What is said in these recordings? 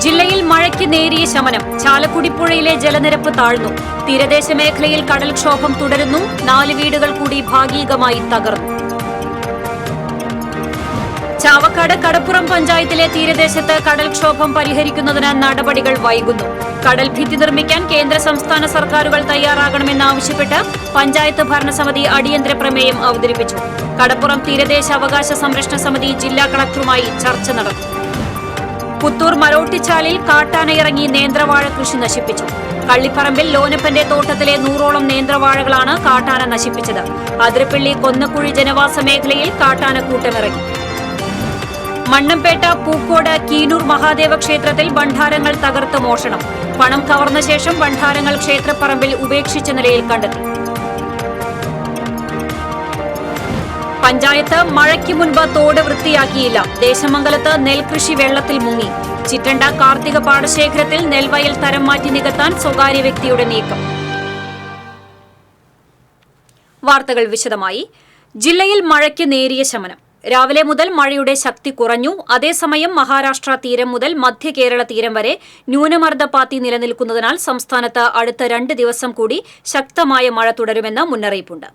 ജില്ലയിൽ മഴയ്ക്ക് നേരിയ ശമനം. ചാലക്കുടി പുഴയിലെ ജലനിരപ്പ് താഴ്ന്നു. തീരദേശ മേഖലയിൽ കടൽക്ഷോഭം തുടരുന്നു. 4 വീടുകൾ കൂടി ഭാഗികമായി തകർന്നു. ചാവക്കാട് കടപ്പുറം പഞ്ചായത്തിലെ തീരദേശത്ത് കടൽക്ഷോഭം പരിഹരിക്കുന്നതിന് നടപടികൾ വൈകുന്നു. കടൽഭിത്തി നിർമ്മിക്കാൻ കേന്ദ്ര സംസ്ഥാന സർക്കാരുകൾ തയ്യാറാകണമെന്നാവശ്യപ്പെട്ട് പഞ്ചായത്ത് ഭരണസമിതി അടിയന്തര പ്രമേയം അവതരിപ്പിച്ചു. കടപ്പുറം തീരദേശ അവകാശ സംരക്ഷണ സമിതി ജില്ലാ കളക്ടറുമായി ചർച്ച നടത്തി. പുത്തൂർ മരോട്ടിച്ചാലിൽ കാട്ടാനയിറങ്ങി നേന്ത്രവാഴ കൃഷി നശിപ്പിച്ചു. കള്ളിപ്പറമ്പിൽ ലോനപ്പന്റെ തോട്ടത്തിലെ 100ഓളം നേന്ത്രവാഴകളാണ് കാട്ടാന നശിപ്പിച്ചത്. അതിരപ്പള്ളി കൊന്നക്കുഴി ജനവാസ മേഖലയിൽ കാട്ടാനക്കൂട്ടമിറങ്ങി. മണ്ണമ്പേട്ട പൂക്കോട് കീനൂർ മഹാദേവ ക്ഷേത്രത്തിൽ ഭണ്ഡാരങ്ങൾ തകർത്ത് മോഷണം. പണം കവർന്ന ശേഷം ഭണ്ഡാരങ്ങൾ ക്ഷേത്രപ്പറമ്പിൽ ഉപേക്ഷിച്ച നിലയിൽ കണ്ടെത്തി. പഞ്ചായത്ത് മഴയ്ക്ക് മുൻപ് തോട് വൃത്തിയാക്കിയില്ല. ദേശമംഗലത്ത് നെൽകൃഷി വെള്ളത്തിൽ മുങ്ങി. ചിറ്റണ്ട കാർത്തിക പാടശേഖരത്തിൽ നെൽവയൽ തരം മാറ്റി നികത്താൻ സ്വകാര്യ വ്യക്തിയുടെ നീക്കം. വാർത്തകൾ വിശദമായി. ജില്ലയിൽ മഴയ്ക്ക് നേരിയ ശമനം. രാവിലെ മുതൽ മഴയുടെ ശക്തി കുറഞ്ഞു. അതേസമയം മഹാരാഷ്ട്ര തീരം മുതൽ മധ്യ കേരള തീരം വരെ ന്യൂനമർദ്ദപാത്തി നിലനിൽക്കുന്നതിനാൽ സംസ്ഥാനത്ത് അടുത്ത 2 ദിവസം കൂടി ശക്തമായ മഴ തുടരുമെന്ന് മുന്നറിയിപ്പുണ്ട്.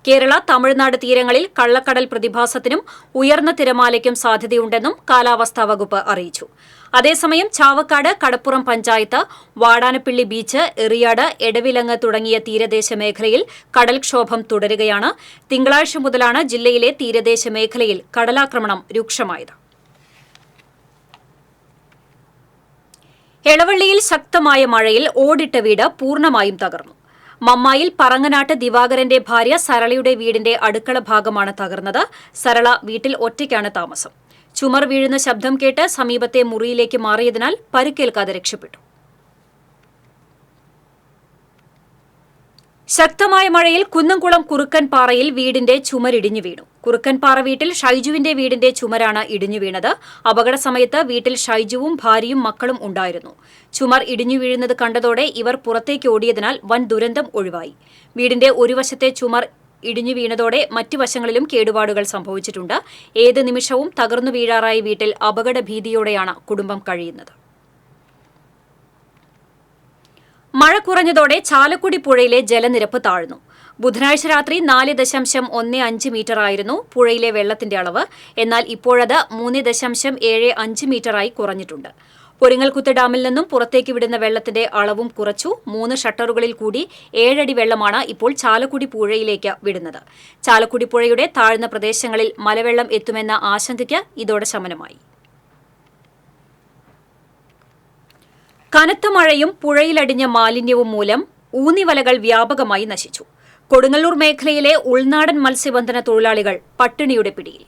കേരള തമിഴ്നാട് തീരങ്ങളിൽ കള്ളക്കടൽ പ്രതിഭാസത്തിനും ഉയർന്ന തിരമാലയ്ക്കും സാധ്യതയുണ്ടെന്നും കാലാവസ്ഥാ വകുപ്പ് അറിയിച്ചു. അതേസമയം ചാവക്കാട് കടപ്പുറം പഞ്ചായത്ത്, വാടാനപ്പിള്ളി ബീച്ച്, എറിയാട്, എടവിലങ്ങ് തുടങ്ങിയ തീരദേശ മേഖലയിൽ കടൽക്ഷോഭം തുടരുകയാണ്. തിങ്കളാഴ്ച മുതലാണ് ജില്ലയിലെ തീരദേശ മേഖലയിൽ കടലാക്രമണം രൂക്ഷമായത്. എളവള്ളിയിൽ ശക്തമായ മഴയിൽ ഓടിട്ട വീട് പൂർണ്ണമായും തകർന്നു. മമ്മായിൽ പറങ്ങനാട്ട് ദിവാകരന്റെ ഭാര്യ സരളയുടെ വീടിന്റെ അടുക്കള ഭാഗമാണ് തകർന്നത്. സരള വീട്ടിൽ ഒറ്റയ്ക്കാണ് താമസം. ചുമർ വീഴുന്ന ശബ്ദം കേട്ട് സമീപത്തെ മുറിയിലേക്ക് മാറിയതിനാൽ പരിക്കേൽക്കാതെ രക്ഷപ്പെട്ടു. ശക്തമായ മഴയിൽ കുന്നംകുളം കുറുക്കൻപാറയിൽ വീടിന്റെ ചുമരിടിഞ്ഞു വീണു. കുറുക്കൻപാറ വീട്ടിൽ ഷൈജുവിന്റെ വീടിന്റെ ചുമരാണ് ഇടിഞ്ഞു വീണത്. അപകട സമയത്ത് വീട്ടിൽ ഷൈജുവും ഭാര്യയും മക്കളും ഉണ്ടായിരുന്നു. ചുമർ ഇടിഞ്ഞു വീഴുന്നത് കണ്ടതോടെ ഇവർ പുറത്തേക്ക് ഓടിയതിനാൽ വൻ ദുരന്തം ഒഴിവായി. വീടിന്റെ ഒരു വശത്തെ ചുമർ ഇടിഞ്ഞു വീണതോടെ മറ്റു വശങ്ങളിലും കേടുപാടുകൾ സംഭവിച്ചിട്ടുണ്ട്. ഏത് നിമിഷവും തകർന്നു വീഴാറായ വീട്ടിൽ അപകട ഭീതിയോടെയാണ് കുടുംബം കഴിയുന്നത്. മഴ കുറഞ്ഞതോടെ ചാലക്കുടി പുഴയിലെ ജലനിരപ്പ് താഴ്ന്നു. ബുധനാഴ്ച രാത്രി 4.15 മീറ്ററായിരുന്നു പുഴയിലെ വെള്ളത്തിന്റെ അളവ്. എന്നാൽ ഇപ്പോഴത് 3.75 മീറ്ററായി കുറഞ്ഞിട്ടുണ്ട്. പൊരിങ്ങൽകുത്ത് ഡാമിൽ നിന്നും പുറത്തേക്ക് വിടുന്ന വെള്ളത്തിന്റെ അളവും കുറച്ചു. 3 ഷട്ടറുകളിൽ കൂടി 7 അടി വെള്ളമാണ് ഇപ്പോൾ ചാലക്കുടി പുഴയിലേക്ക് വിടുന്നത്. ചാലക്കുടി പുഴയുടെ താഴ്ന്ന പ്രദേശങ്ങളിൽ മലവെള്ളം എത്തുമെന്ന ആശങ്കയ്ക്ക് ഇതോടെ ശമനമായി. കനത്ത മഴയും പുഴയിലടിഞ്ഞ മാലിന്യവും മൂലം ഊന്നിവലകൾ വ്യാപകമായി നശിച്ചു. കൊടുങ്ങല്ലൂർ മേഖലയിലെ ഉൾനാടൻ മത്സ്യബന്ധന തൊഴിലാളികൾ പട്ടിണിയുടെ പിടിയിൽ.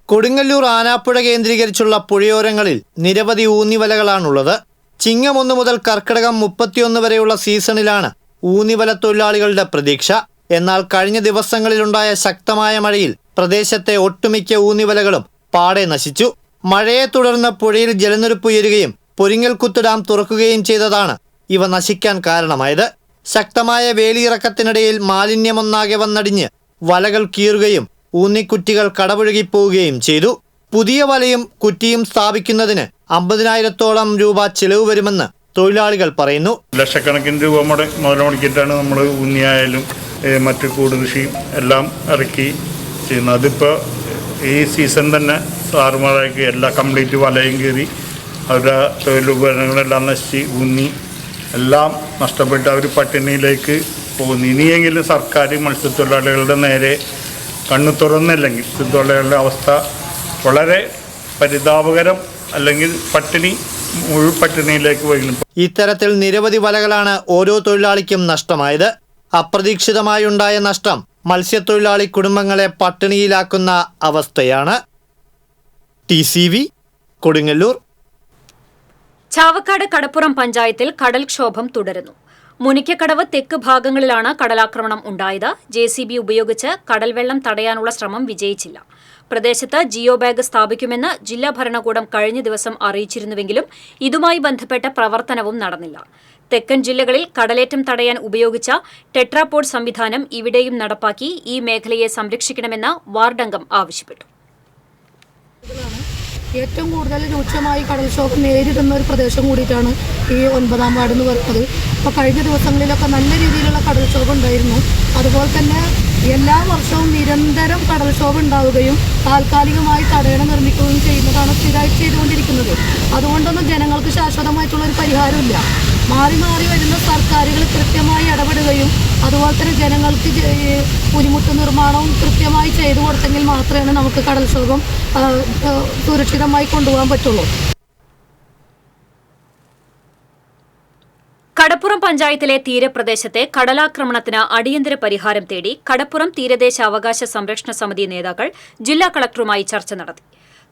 കൊടുങ്ങല്ലൂർ ആനാപ്പുഴ കേന്ദ്രീകരിച്ചുള്ള പുഴയോരങ്ങളിൽ നിരവധി ഊന്നിവലകളാണുള്ളത്. ചിങ്ങം 1 മുതൽ കർക്കിടകം 31 വരെയുള്ള സീസണിലാണ് ഊന്നിവല തൊഴിലാളികളുടെ പ്രതീക്ഷ. എന്നാൽ കഴിഞ്ഞ ദിവസങ്ങളിലുണ്ടായ ശക്തമായ മഴയിൽ പ്രദേശത്തെ ഒട്ടുമിക്ക ഊന്നിവലകളും പാടെ നശിച്ചു. മഴയെ തുടർന്ന് പുഴയിൽ ജലനിരപ്പ് ഉയരുകയും പൊരിങ്ങൽകുത്ത് ഡാം തുറക്കുകയും ചെയ്തതാണ് ഇവ നശിക്കാൻ കാരണമായത്. ശക്തമായ വേലിയിറക്കത്തിനിടയിൽ മാലിന്യമൊന്നാകെ വന്നടിഞ്ഞ് വലകൾ കീറുകയും ഊന്നിക്കുറ്റികൾ കടപുഴകിപ്പോവുകയും ചെയ്തു. പുതിയ വലയും കുറ്റിയും സ്ഥാപിക്കുന്നതിന് 50,000-ഓളം രൂപ ചിലവ് വരുമെന്ന് തൊഴിലാളികൾ പറയുന്നു. ലക്ഷക്കണക്കിന് രൂപ മുതൽ മുടക്കിയിട്ടാണ് നമ്മൾ ഊന്നിയായാലും മറ്റു കൂട് കൃഷിയും എല്ലാം ഇറക്കി ചെയ്യുന്നത്. അതിപ്പോൾ ഈ സീസൺ തന്നെ സാറുമാരാക്കി എല്ലാ കംപ്ലീറ്റ് വലയും കീറി അവരുടെ തൊഴിലുപകരണങ്ങളെല്ലാം നശിച്ച് ഊന്നി എല്ലാം നഷ്ടപ്പെട്ട് അവർ പട്ടിണിയിലേക്ക് പോകുന്നു. ഇനിയെങ്കിലും സർക്കാർ മത്സ്യത്തൊഴിലാളികളുടെ നേരെ കണ്ണു തുറന്നില്ലെങ്കിൽ മത്സ്യത്തൊഴിലാളികളുടെ അവസ്ഥ വളരെ പരിതാപകരം, അല്ലെങ്കിൽ പട്ടിണിയിലേക്ക് പോകുന്നു. ഇത്തരത്തിൽ നിരവധി വലകളാണ് ഓരോ തൊഴിലാളിക്കും നഷ്ടമായത്. അപ്രതീക്ഷിതമായുണ്ടായ നഷ്ടം മത്സ്യത്തൊഴിലാളി കുടുംബങ്ങളെ പട്ടിണിയിലാക്കുന്ന അവസ്ഥയാണ്. TCV കൊടുങ്ങല്ലൂർ. ചാവക്കാട് കടപ്പുറം പഞ്ചായത്തിൽ കടൽക്ഷോഭം തുടരുന്നു. മുനിക്കക്കടവ് തെക്ക് ഭാഗങ്ങളിലാണ് കടലാക്രമണം ഉണ്ടായത്. JCB ഉപയോഗിച്ച് കടൽവെള്ളം തടയാനുള്ള ശ്രമം വിജയിച്ചില്ല. പ്രദേശത്ത് ജിയോ ബാഗ് സ്ഥാപിക്കുമെന്ന് ജില്ലാ ഭരണകൂടം കഴിഞ്ഞ ദിവസം അറിയിച്ചിരുന്നുവെങ്കിലും ഇതുമായി ബന്ധപ്പെട്ട പ്രവർത്തനവും നടന്നില്ല. തെക്കൻ ജില്ലകളിൽ കടലേറ്റം തടയാൻ ഉപയോഗിച്ച ടെട്രാപോഡ് സംവിധാനം ഇവിടെയും നടപ്പാക്കി ഈ മേഖലയെ സംരക്ഷിക്കണമെന്ന് വാർഡംഗം ആവശ്യപ്പെട്ടു. ഏറ്റവും കൂടുതൽ രൂക്ഷമായി കടൽക്ഷോഭം നേരിടുന്ന ഒരു പ്രദേശം കൂടിയിട്ടാണ് ഈ 9-ാം വാർഡ് എന്ന് പറയുന്നത്. അപ്പോൾ കഴിഞ്ഞ ദിവസങ്ങളിലൊക്കെ നല്ല രീതിയിലുള്ള കടൽക്ഷോഭം ഉണ്ടായിരുന്നു. അതുപോലെ തന്നെ എല്ലാ വർഷവും നിരന്തരം കടൽക്ഷോഭം ഉണ്ടാവുകയും താൽക്കാലികമായി തടയണ നിർമ്മിക്കുകയും ചെയ്യുന്നതാണ് സ്ഥിരമായി ചെയ്തുകൊണ്ടിരിക്കുന്നത്. അതുകൊണ്ടൊന്നും ജനങ്ങൾക്ക് ശാശ്വതമായിട്ടുള്ളൊരു പരിഹാരമില്ല. മാറി മാറി വരുന്ന സർക്കാരുകൾ കൃത്യമായി ഇടപെടുകയും അതുപോലെ തന്നെ ജനങ്ങൾക്ക് പുലിമുട്ട് നിർമ്മാണവും കൃത്യമായി ചെയ്തു കൊടുത്തെങ്കിൽ മാത്രമേ നമുക്ക് കടൽക്ഷോഭം സുരക്ഷിതമായി കൊണ്ടുപോകാൻ പറ്റുള്ളൂ. കടപ്പുറം പഞ്ചായത്തിലെ തീരപ്രദേശത്തെ കടലാക്രമണത്തിന് അടിയന്തര പരിഹാരം തേടി കടപ്പുറം തീരദേശ അവകാശ സംരക്ഷണ സമിതി നേതാക്കൾ ജില്ലാ കളക്ടറുമായി ചർച്ച നടത്തി.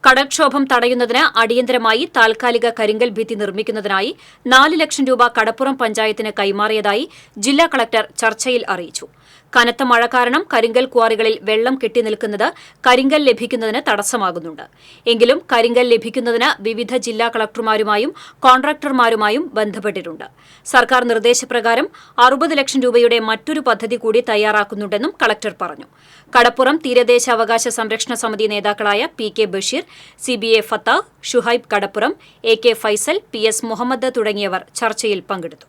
കടൽക്ഷോഭം തടയുന്നതിന് അടിയന്തരമായി താൽക്കാലിക കരിങ്കൽ ഭിത്തി നിർമ്മിക്കുന്നതിനായി 4 ലക്ഷം രൂപ കടപ്പുറം പഞ്ചായത്തിന് കൈമാറിയതായി ജില്ലാ കളക്ടർ ചർച്ചയിൽ അറിയിച്ചു. കനത്ത മഴ കാരണം കരിങ്കൽ ക്വാറികളിൽ വെള്ളം കെട്ടിനിൽക്കുന്നത് കരിങ്കൽ ലഭിക്കുന്നതിന് തടസ്സമാകുന്നുണ്ട്. എങ്കിലും കരിങ്കൽ ലഭിക്കുന്നതിന് വിവിധ ജില്ലാ കളക്ടർമാരുമായും കോൺട്രാക്ടർമാരുമായും ബന്ധപ്പെട്ടിട്ടുണ്ട്. സർക്കാർ നിർദ്ദേശപ്രകാരം 60 ലക്ഷം രൂപയുടെ മറ്റൊരു പദ്ധതി കൂടി തയ്യാറാക്കുന്നുണ്ടെന്നും കളക്ടർ പറഞ്ഞു. കടപ്പുറം തീരദേശ അവകാശ സംരക്ഷണ സമിതി നേതാക്കളായ PK ബഷീർ, CBA ഫത്താഹ്, ഷുഹൈബ് കടപ്പുറം, AK ഫൈസൽ, PS മുഹമ്മദ് തുടങ്ങിയവർ ചർച്ചയിൽ പങ്കെടുത്തു.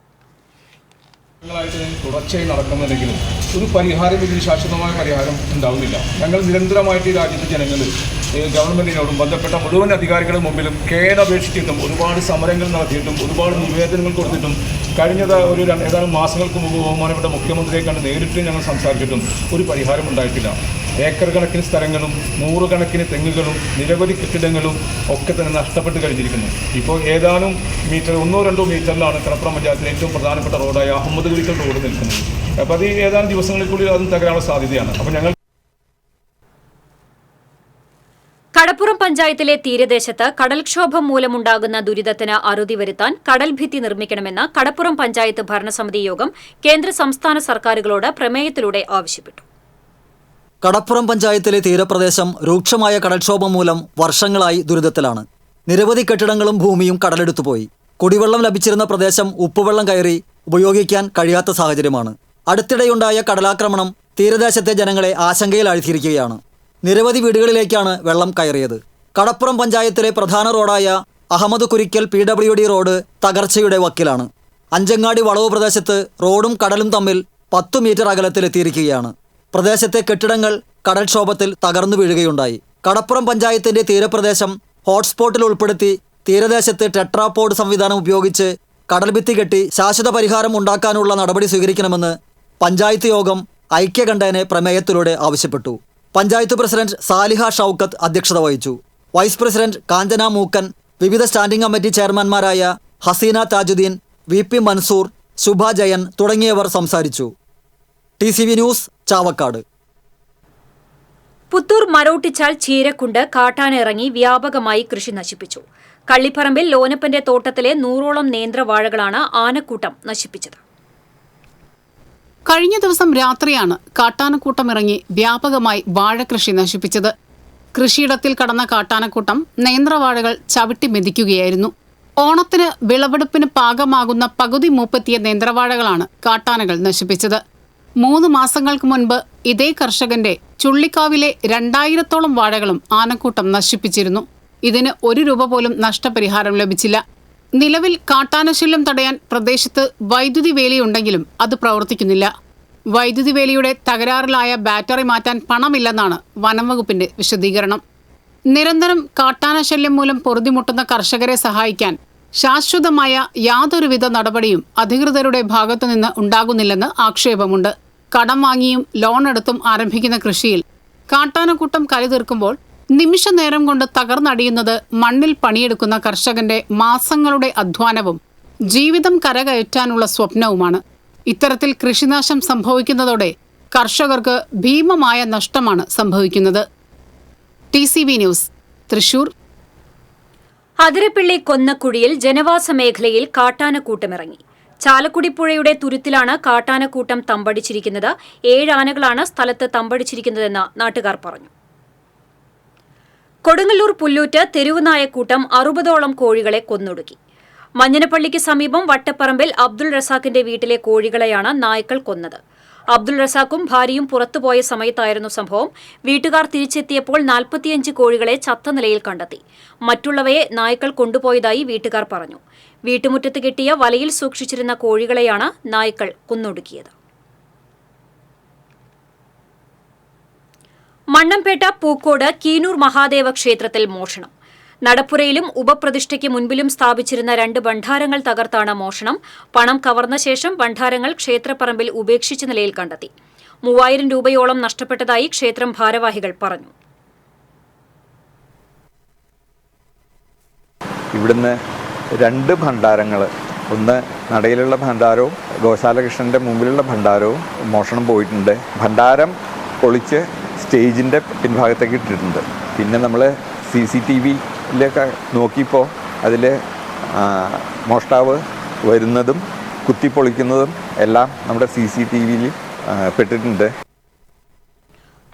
തുടർച്ചയായി നടക്കുന്നുണ്ടെങ്കിലും ഒരു പരിഹാരം ഇതിന് ശാശ്വതമായ പരിഹാരം ഉണ്ടാവുന്നില്ല. ഞങ്ങൾ നിരന്തരമായിട്ട് ഈ രാജ്യത്തെ ജനങ്ങൾ ഗവൺമെൻറ്റിനോടും ബന്ധപ്പെട്ട മുഴുവൻ അധികാരികളുടെ മുമ്പിലും കേടപേക്ഷിച്ചിട്ടും ഒരുപാട് സമരങ്ങൾ നടത്തിയിട്ടും ഒരുപാട് നിവേദനങ്ങൾ കൊടുത്തിട്ടും കഴിഞ്ഞ ഏതാനും മാസങ്ങൾക്ക് മുമ്പ് ബഹുമാനപ്പെട്ട മുഖ്യമന്ത്രിയെ കണ്ട് നേരിട്ട് ഞങ്ങൾ സംസാരിച്ചിട്ടും ഒരു പരിഹാരം ഉണ്ടായിട്ടില്ല. ഏക്കർ കണക്കിന് സ്ഥലങ്ങളും 100 കണക്കിന് തെങ്ങുകളും നിരവധി കെട്ടിടങ്ങളും ഒക്കെ തന്നെ നഷ്ടപ്പെട്ട് കഴിഞ്ഞിരിക്കുന്നു. ഇപ്പോൾ ഏതാനും മീറ്റർ 1-2 മീറ്ററിലാണ് കടപ്പുറം പഞ്ചായത്തിലെ ഏറ്റവും പ്രധാനപ്പെട്ട റോഡായ അഹമ്മദ് കുരിക്കൽ റോഡ് നിൽക്കുന്നത്. അപ്പോൾ അത് ഏതാനും ദിവസങ്ങളിൽക്കൂടി അതും തകരാനുള്ള സാധ്യതയാണ്. അപ്പോൾ ഞങ്ങൾ കടപ്പുറം പഞ്ചായത്തിലെ തീരദേശത്ത് കടൽക്ഷോഭം മൂലമുണ്ടാകുന്ന ദുരിതത്തിന് അറുതി വരുത്താൻ കടൽഭിത്തി നിർമ്മിക്കണമെന്ന് കടപ്പുറം പഞ്ചായത്ത് ഭരണസമിതി യോഗം കേന്ദ്ര സംസ്ഥാന സർക്കാരുകളോട് പ്രമേയത്തിലൂടെ ആവശ്യപ്പെട്ടു. കടപ്പുറം പഞ്ചായത്തിലെ തീരപ്രദേശം രൂക്ഷമായ കടൽക്ഷോഭം മൂലം വർഷങ്ങളായി ദുരിതത്തിലാണ്. നിരവധി കെട്ടിടങ്ങളും ഭൂമിയും കടലെടുത്തുപോയി. കുടിവെള്ളം ലഭിച്ചിരുന്ന പ്രദേശം ഉപ്പുവെള്ളം കയറി ഉപയോഗിക്കാൻ കഴിയാത്ത സാഹചര്യമാണ്. അടുത്തിടെയുണ്ടായ കടലാക്രമണം തീരദേശത്തെ ജനങ്ങളെ ആശങ്കയിലാഴ്ത്തിയിരിക്കുകയാണ്. നിരവധി വീടുകളിലേക്കാണ് വെള്ളം കയറിയത്. കടപ്പുറം പഞ്ചായത്തിലെ പ്രധാന റോഡായ അഹമ്മദ് കുരിക്കൽ PWD റോഡ് തകർച്ചയുടെ വക്കിലാണ്. അഞ്ചങ്ങാടി വളവ് പ്രദേശത്ത് റോഡും കടലും തമ്മിൽ 10 മീറ്റർ അകലത്തിലെത്തിയിരിക്കുകയാണ്. പ്രദേശത്തെ കെട്ടിടങ്ങൾ കടൽക്ഷോഭത്തിൽ തകർന്നു വീഴുകയുണ്ടായി. കടപ്പുറം പഞ്ചായത്തിന്റെ തീരപ്രദേശം ഹോട്ട്സ്പോട്ടിൽ ഉൾപ്പെടുത്തി തീരദേശത്ത് ടെട്രാപോഡ് സംവിധാനം ഉപയോഗിച്ച് കടൽഭിത്തി കെട്ടി ശാശ്വത പരിഹാരം ഉണ്ടാക്കാനുള്ള നടപടി സ്വീകരിക്കണമെന്ന് പഞ്ചായത്ത് യോഗം ഐക്യകണ്ഠേന പ്രമേയത്തിലൂടെ ആവശ്യപ്പെട്ടു. പഞ്ചായത്ത് പ്രസിഡന്റ് സാലിഹ ഷൌക്കത്ത് അധ്യക്ഷത വഹിച്ചു. വൈസ് പ്രസിഡന്റ് കാഞ്ചന മൂക്കൻ, വിവിധ സ്റ്റാൻഡിംഗ് കമ്മിറ്റി ചെയർമാൻമാരായ ഹസീന താജുദ്ദീൻ, VP മൻസൂർ, ശുഭ ജയൻ തുടങ്ങിയവർ സംസാരിച്ചു. TCV news, Chavakkad. പുത്തൂർ മരോട്ടിച്ചാൽ ചീരക്കുണ്ട് കാട്ടാന ഇറങ്ങി വ്യാപകമായി കൃഷി നശിപ്പിച്ചു. കള്ളിപ്പറമ്പിൽ ലോനപ്പന്റെ തോട്ടത്തിലെ 100ഓളം നേന്ത്രവാഴകളാണ് ആനക്കൂട്ടം നശിപ്പിച്ചത്. കഴിഞ്ഞ ദിവസം രാത്രിയാണ് കാട്ടാനക്കൂട്ടം ഇറങ്ങി വ്യാപകമായി വാഴകൃഷി നശിപ്പിച്ചത്. കൃഷിയിടത്തിൽ കടന്ന കാട്ടാനക്കൂട്ടം നേന്ത്രവാഴകൾ ചവിട്ടി മെതിക്കുകയായിരുന്നു. ഓണത്തിന് വിളവെടുപ്പിന് പാകമാകുന്ന പകുതി മൂപ്പെത്തിയ നേന്ത്രവാഴകളാണ് കാട്ടാനകൾ നശിപ്പിച്ചത്. 3 മാസങ്ങൾക്ക് മുൻപ് ഇതേ കർഷകന്റെ ചുള്ളിക്കാവിലെ 2000ഓളം വാഴകളും ആനക്കൂട്ടം നശിപ്പിച്ചിരുന്നു. ഇതിന് 1 രൂപ പോലും നഷ്ടപരിഹാരം ലഭിച്ചില്ല. നിലവിൽ കാട്ടാനശല്യം തടയാൻ പ്രദേശത്ത് വൈദ്യുതി വേലിയുണ്ടെങ്കിലും അത് പ്രവർത്തിക്കുന്നില്ല. വൈദ്യുതി വേലിയുടെ തകരാറിലായ ബാറ്ററി മാറ്റാൻ പണമില്ലെന്നാണ് വനംവകുപ്പിന്റെ വിശദീകരണം. നിരന്തരം കാട്ടാനശല്യം മൂലം പൊറുതിമുട്ടുന്ന കർഷകരെ സഹായിക്കാൻ ശാശ്വതമായ യാതൊരുവിധ നടപടിയും അധികൃതരുടെ ഭാഗത്തുനിന്ന് ഉണ്ടാകുന്നില്ലെന്ന് ആക്ഷേപമുണ്ട്. കടം വാങ്ങിയും ലോൺ എടുത്തും ആരംഭിക്കുന്ന കൃഷിയിൽ കാട്ടാനക്കൂട്ടം കലിതീർക്കുമ്പോൾ നിമിഷ നേരം കൊണ്ട് തകർന്നടിയുന്നത് മണ്ണിൽ പണിയെടുക്കുന്ന കർഷകന്റെ മാസങ്ങളുടെ അധ്വാനവും ജീവിതം കരകയറ്റാനുള്ള സ്വപ്നവുമാണ്. ഇത്തരത്തിൽ കൃഷിനാശം സംഭവിക്കുന്നതോടെ കർഷകർക്ക് ഭീമമായ നഷ്ടമാണ് സംഭവിക്കുന്നത്. TCV news, Thrissur. അതിരപ്പിള്ളി കൊന്നക്കുഴിയിൽ ജനവാസ മേഖലയിൽ കാട്ടാനക്കൂട്ടമിറങ്ങി. ചാലക്കുടി പുഴയുടെ തുരുത്തിലാണ് കാട്ടാനക്കൂട്ടം തമ്പടിച്ചിരിക്കുന്നത്. 7 ആനകളാണ് സ്ഥലത്ത് തമ്പടിച്ചിരിക്കുന്നതെന്ന് നാട്ടുകാർ പറഞ്ഞു. കൊടുങ്ങല്ലൂർ പുല്ലൂറ്റ് തെരുവുനായക്കൂട്ടം 60ഓളം കോഴികളെ കൊന്നൊടുക്കി. മഞ്ഞനപ്പള്ളിക്ക് സമീപം വട്ടപ്പറമ്പിൽ അബ്ദുൾ റസാഖിന്റെ വീട്ടിലെ കോഴികളെയാണ് നായ്ക്കൾ കൊന്നത്. അബ്ദുൾ റസാഖും ഭാര്യയും പുറത്തുപോയ സമയത്തായിരുന്നു സംഭവം. വീട്ടുകാർ തിരിച്ചെത്തിയപ്പോൾ 45 കോഴികളെ ചത്ത നിലയിൽ കണ്ടെത്തി. മറ്റുള്ളവയെ നായ്ക്കൾ കൊണ്ടുപോയതായി വീട്ടുകാർ പറഞ്ഞു. വീട്ടുമുറ്റത്ത് കെട്ടിയ വലയിൽ സൂക്ഷിച്ചിരുന്ന കോഴികളെയാണ് നായ്ക്കൾ കൊന്നൊടുക്കിയത്. മണ്ണമ്പേട്ട പൂക്കോട് കീനൂർ മഹാദേവ ക്ഷേത്രത്തിൽ മോഷണം. നടപ്പുരയിലും ഉപപ്രതിഷ്ഠയ്ക്ക് മുൻപിലും സ്ഥാപിച്ചിരുന്ന 2 ഭണ്ഡാരങ്ങൾ തകർത്താണ് മോഷണം. പണം കവർന്ന ശേഷം ഭണ്ഡാരങ്ങൾ ക്ഷേത്രപ്പറമ്പിൽ ഉപേക്ഷിച്ച നിലയിൽ കണ്ടെത്തി. 3000 രൂപയോളം നഷ്ടപ്പെട്ടതായി ക്ഷേത്രം ഭാരവാഹികൾ പറഞ്ഞു. ഇവിടുന്ന് 2 ഭണ്ഡാരങ്ങൾ, ഒന്ന് നടയിലുള്ള ഭണ്ഡാരവും ഗോശാലകൃഷ്ണൻ്റെ മുമ്പിലുള്ള ഭണ്ഡാരവും മോഷണം പോയിട്ടുണ്ട്. ഭണ്ഡാരം പൊളിച്ച് സ്റ്റേജിൻ്റെ പിൻഭാഗത്തേക്ക് ഇട്ടിട്ടുണ്ട്. പിന്നെ നമ്മൾ CCTVയിലൊക്കെ നോക്കിയപ്പോൾ അതിൽ മോഷ്ടാവ് വരുന്നതും കുത്തിപ്പൊളിക്കുന്നതും എല്ലാം നമ്മുടെ CCTVയിൽ പെട്ടിട്ടുണ്ട്.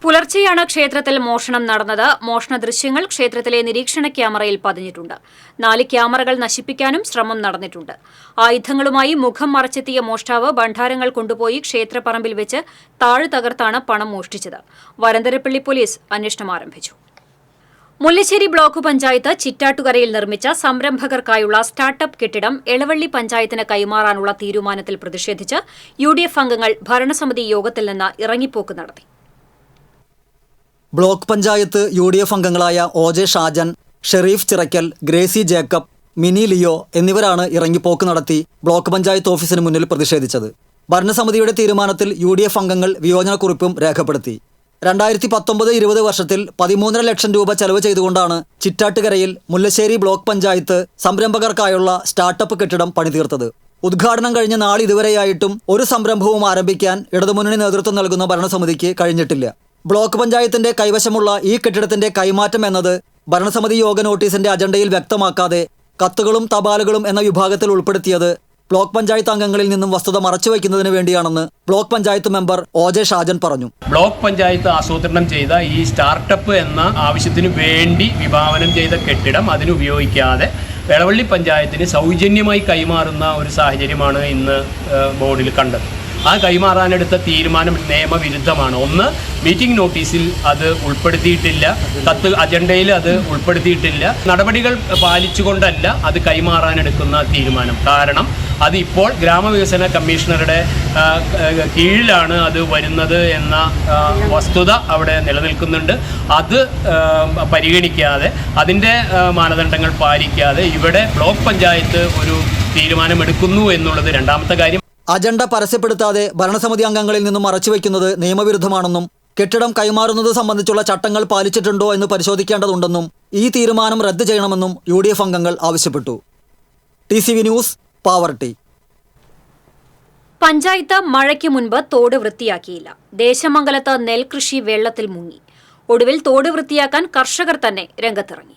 പുലർച്ചെയാണ് ക്ഷേത്രത്തിൽ മോഷണം നടന്നത്. മോഷണ ദൃശ്യങ്ങൾ ക്ഷേത്രത്തിലെ നിരീക്ഷണ ക്യാമറയിൽ പതിഞ്ഞിട്ടുണ്ട്. 4 ക്യാമറകൾ നശിപ്പിക്കാനും ശ്രമം നടന്നിട്ടുണ്ട്. ആയുധങ്ങളുമായി മുഖം മറച്ചെത്തിയ മോഷ്ടാവ് ഭണ്ഡാരങ്ങൾ കൊണ്ടുപോയി ക്ഷേത്രപ്പറമ്പിൽ വെച്ച് താഴ് തകർത്താണ് പണം മോഷ്ടിച്ചത്. വരന്തരപ്പള്ളി പോലീസ് അന്വേഷണം ആരംഭിച്ചു. മുല്ലശ്ശേരി ബ്ലോക്ക് പഞ്ചായത്ത് ചിറ്റാട്ടുകരയിൽ നിർമ്മിച്ച സംരംഭകർക്കായുള്ള സ്റ്റാർട്ടപ്പ് കെട്ടിടം എളവള്ളി പഞ്ചായത്തിന് കൈമാറാനുള്ള തീരുമാനത്തിൽ പ്രതിഷേധിച്ച് UDF അംഗങ്ങൾ ഭരണസമിതി യോഗത്തിൽ നിന്ന് ഇറങ്ങിപ്പോക്ക് നടത്തി. ബ്ലോക്ക് പഞ്ചായത്ത് UDF അംഗങ്ങളായ OJ ഷാജൻ, ഷെരീഫ് ചിറക്കൽ, ഗ്രേസി ജേക്കബ്, മിനി ലിയോ എന്നിവരാണ് ഇറങ്ങിപ്പോക്ക് നടത്തി ബ്ലോക്ക് പഞ്ചായത്ത് ഓഫീസിന് മുന്നിൽ പ്രതിഷേധിച്ചത്. ഭരണസമിതിയുടെ തീരുമാനത്തിൽ UDF അംഗങ്ങൾ വിയോജനക്കുറിപ്പും രേഖപ്പെടുത്തി. 2019-20 വർഷത്തിൽ 13.5 ലക്ഷം രൂപ ചെലവ് ചെയ്തുകൊണ്ടാണ് ചിറ്റാട്ടുകരയിൽ മുല്ലശ്ശേരി ബ്ലോക്ക് പഞ്ചായത്ത് സംരംഭകർക്കായുള്ള സ്റ്റാർട്ടപ്പ് കെട്ടിടം പണിതീർത്തത്. ഉദ്ഘാടനം കഴിഞ്ഞ നാളിതുവരെയായിട്ടും ഒരു സംരംഭവും ആരംഭിക്കാൻ ഇടതുമുന്നണി നേതൃത്വം നൽകുന്ന ഭരണസമിതിക്ക് കഴിഞ്ഞിട്ടില്ല. ബ്ലോക്ക് പഞ്ചായത്തിന്റെ കൈവശമുള്ള ഈ കെട്ടിടത്തിന്റെ കൈമാറ്റം എന്നത് ഭരണസമിതി യോഗ നോട്ടീസിന്റെ അജണ്ടയിൽ വ്യക്തമാക്കാതെ കത്തുകളും തപാലുകളും എന്ന വിഭാഗത്തിൽ ഉൾപ്പെടുത്തിയത് ബ്ലോക്ക് പഞ്ചായത്ത് അംഗങ്ങളിൽ നിന്നും വസ്തുത മറച്ചുവെക്കുന്നതിന് വേണ്ടിയാണെന്ന് block panchayat member OJ Shajan പറഞ്ഞു. ബ്ലോക്ക് പഞ്ചായത്ത് ആസൂത്രണം ചെയ്ത ഈ സ്റ്റാർട്ടപ്പ് എന്ന ആവശ്യത്തിന് വേണ്ടി വിഭാവനം ചെയ്ത കെട്ടിടം അതിന് ഉപയോഗിക്കാതെ എളവള്ളി പഞ്ചായത്തിന് സൗജന്യമായി കൈമാറുന്ന ഒരു സാഹചര്യമാണ് ഇന്ന് ബോർഡിൽ കണ്ടത്. ആ കൈമാറാനെടുത്ത തീരുമാനം നിയമവിരുദ്ധമാണ്. ഒന്ന്, മീറ്റിംഗ് നോട്ടീസിൽ അത് ഉൾപ്പെടുത്തിയിട്ടില്ല, കത്ത് അജണ്ടയിൽ അത് ഉൾപ്പെടുത്തിയിട്ടില്ല. നടപടികൾ പാലിച്ചുകൊണ്ടല്ല അത് കൈമാറാനെടുക്കുന്ന തീരുമാനം. കാരണം അത് ഇപ്പോൾ ഗ്രാമവികസന കമ്മീഷണറുടെ കീഴിലാണ് അത് വരുന്നത് എന്ന വസ്തുത അവിടെ നിലനിൽക്കുന്നുണ്ട്. അത് പരിഗണിക്കാതെ, അതിൻ്റെ മാനദണ്ഡങ്ങൾ പാലിക്കാതെ ഇവിടെ ബ്ലോക്ക് പഞ്ചായത്ത് ഒരു തീരുമാനമെടുക്കുന്നു എന്നുള്ളത് രണ്ടാമത്തെ കാര്യം. അജണ്ട പരസ്യപ്പെടുത്താതെ ഭരണസമിതി അംഗങ്ങളിൽ നിന്നും മറച്ചുവെക്കുന്നത് നിയമവിരുദ്ധമാണെന്നും കെട്ടിടം കൈമാറുന്നത് സംബന്ധിച്ചുള്ള ചട്ടങ്ങൾ പാലിച്ചിട്ടുണ്ടോ എന്ന് പരിശോധിക്കേണ്ടതുണ്ടെന്നും ഈ തീരുമാനം റദ്ദ് ചെയ്യണമെന്നും UDF അംഗങ്ങൾ ആവശ്യപ്പെട്ടു. TCV news, Pavaratty. പഞ്ചായത്ത് മഴയ്ക്ക് മുൻപ് തോട് വൃത്തിയാക്കിയില്ല. ദേശമംഗലത്ത് നെൽകൃഷി വെള്ളത്തിൽ മുങ്ങി. ഒടുവിൽ തോട് വൃത്തിയാക്കാൻ കർഷകർ തന്നെ രംഗത്തിറങ്ങി.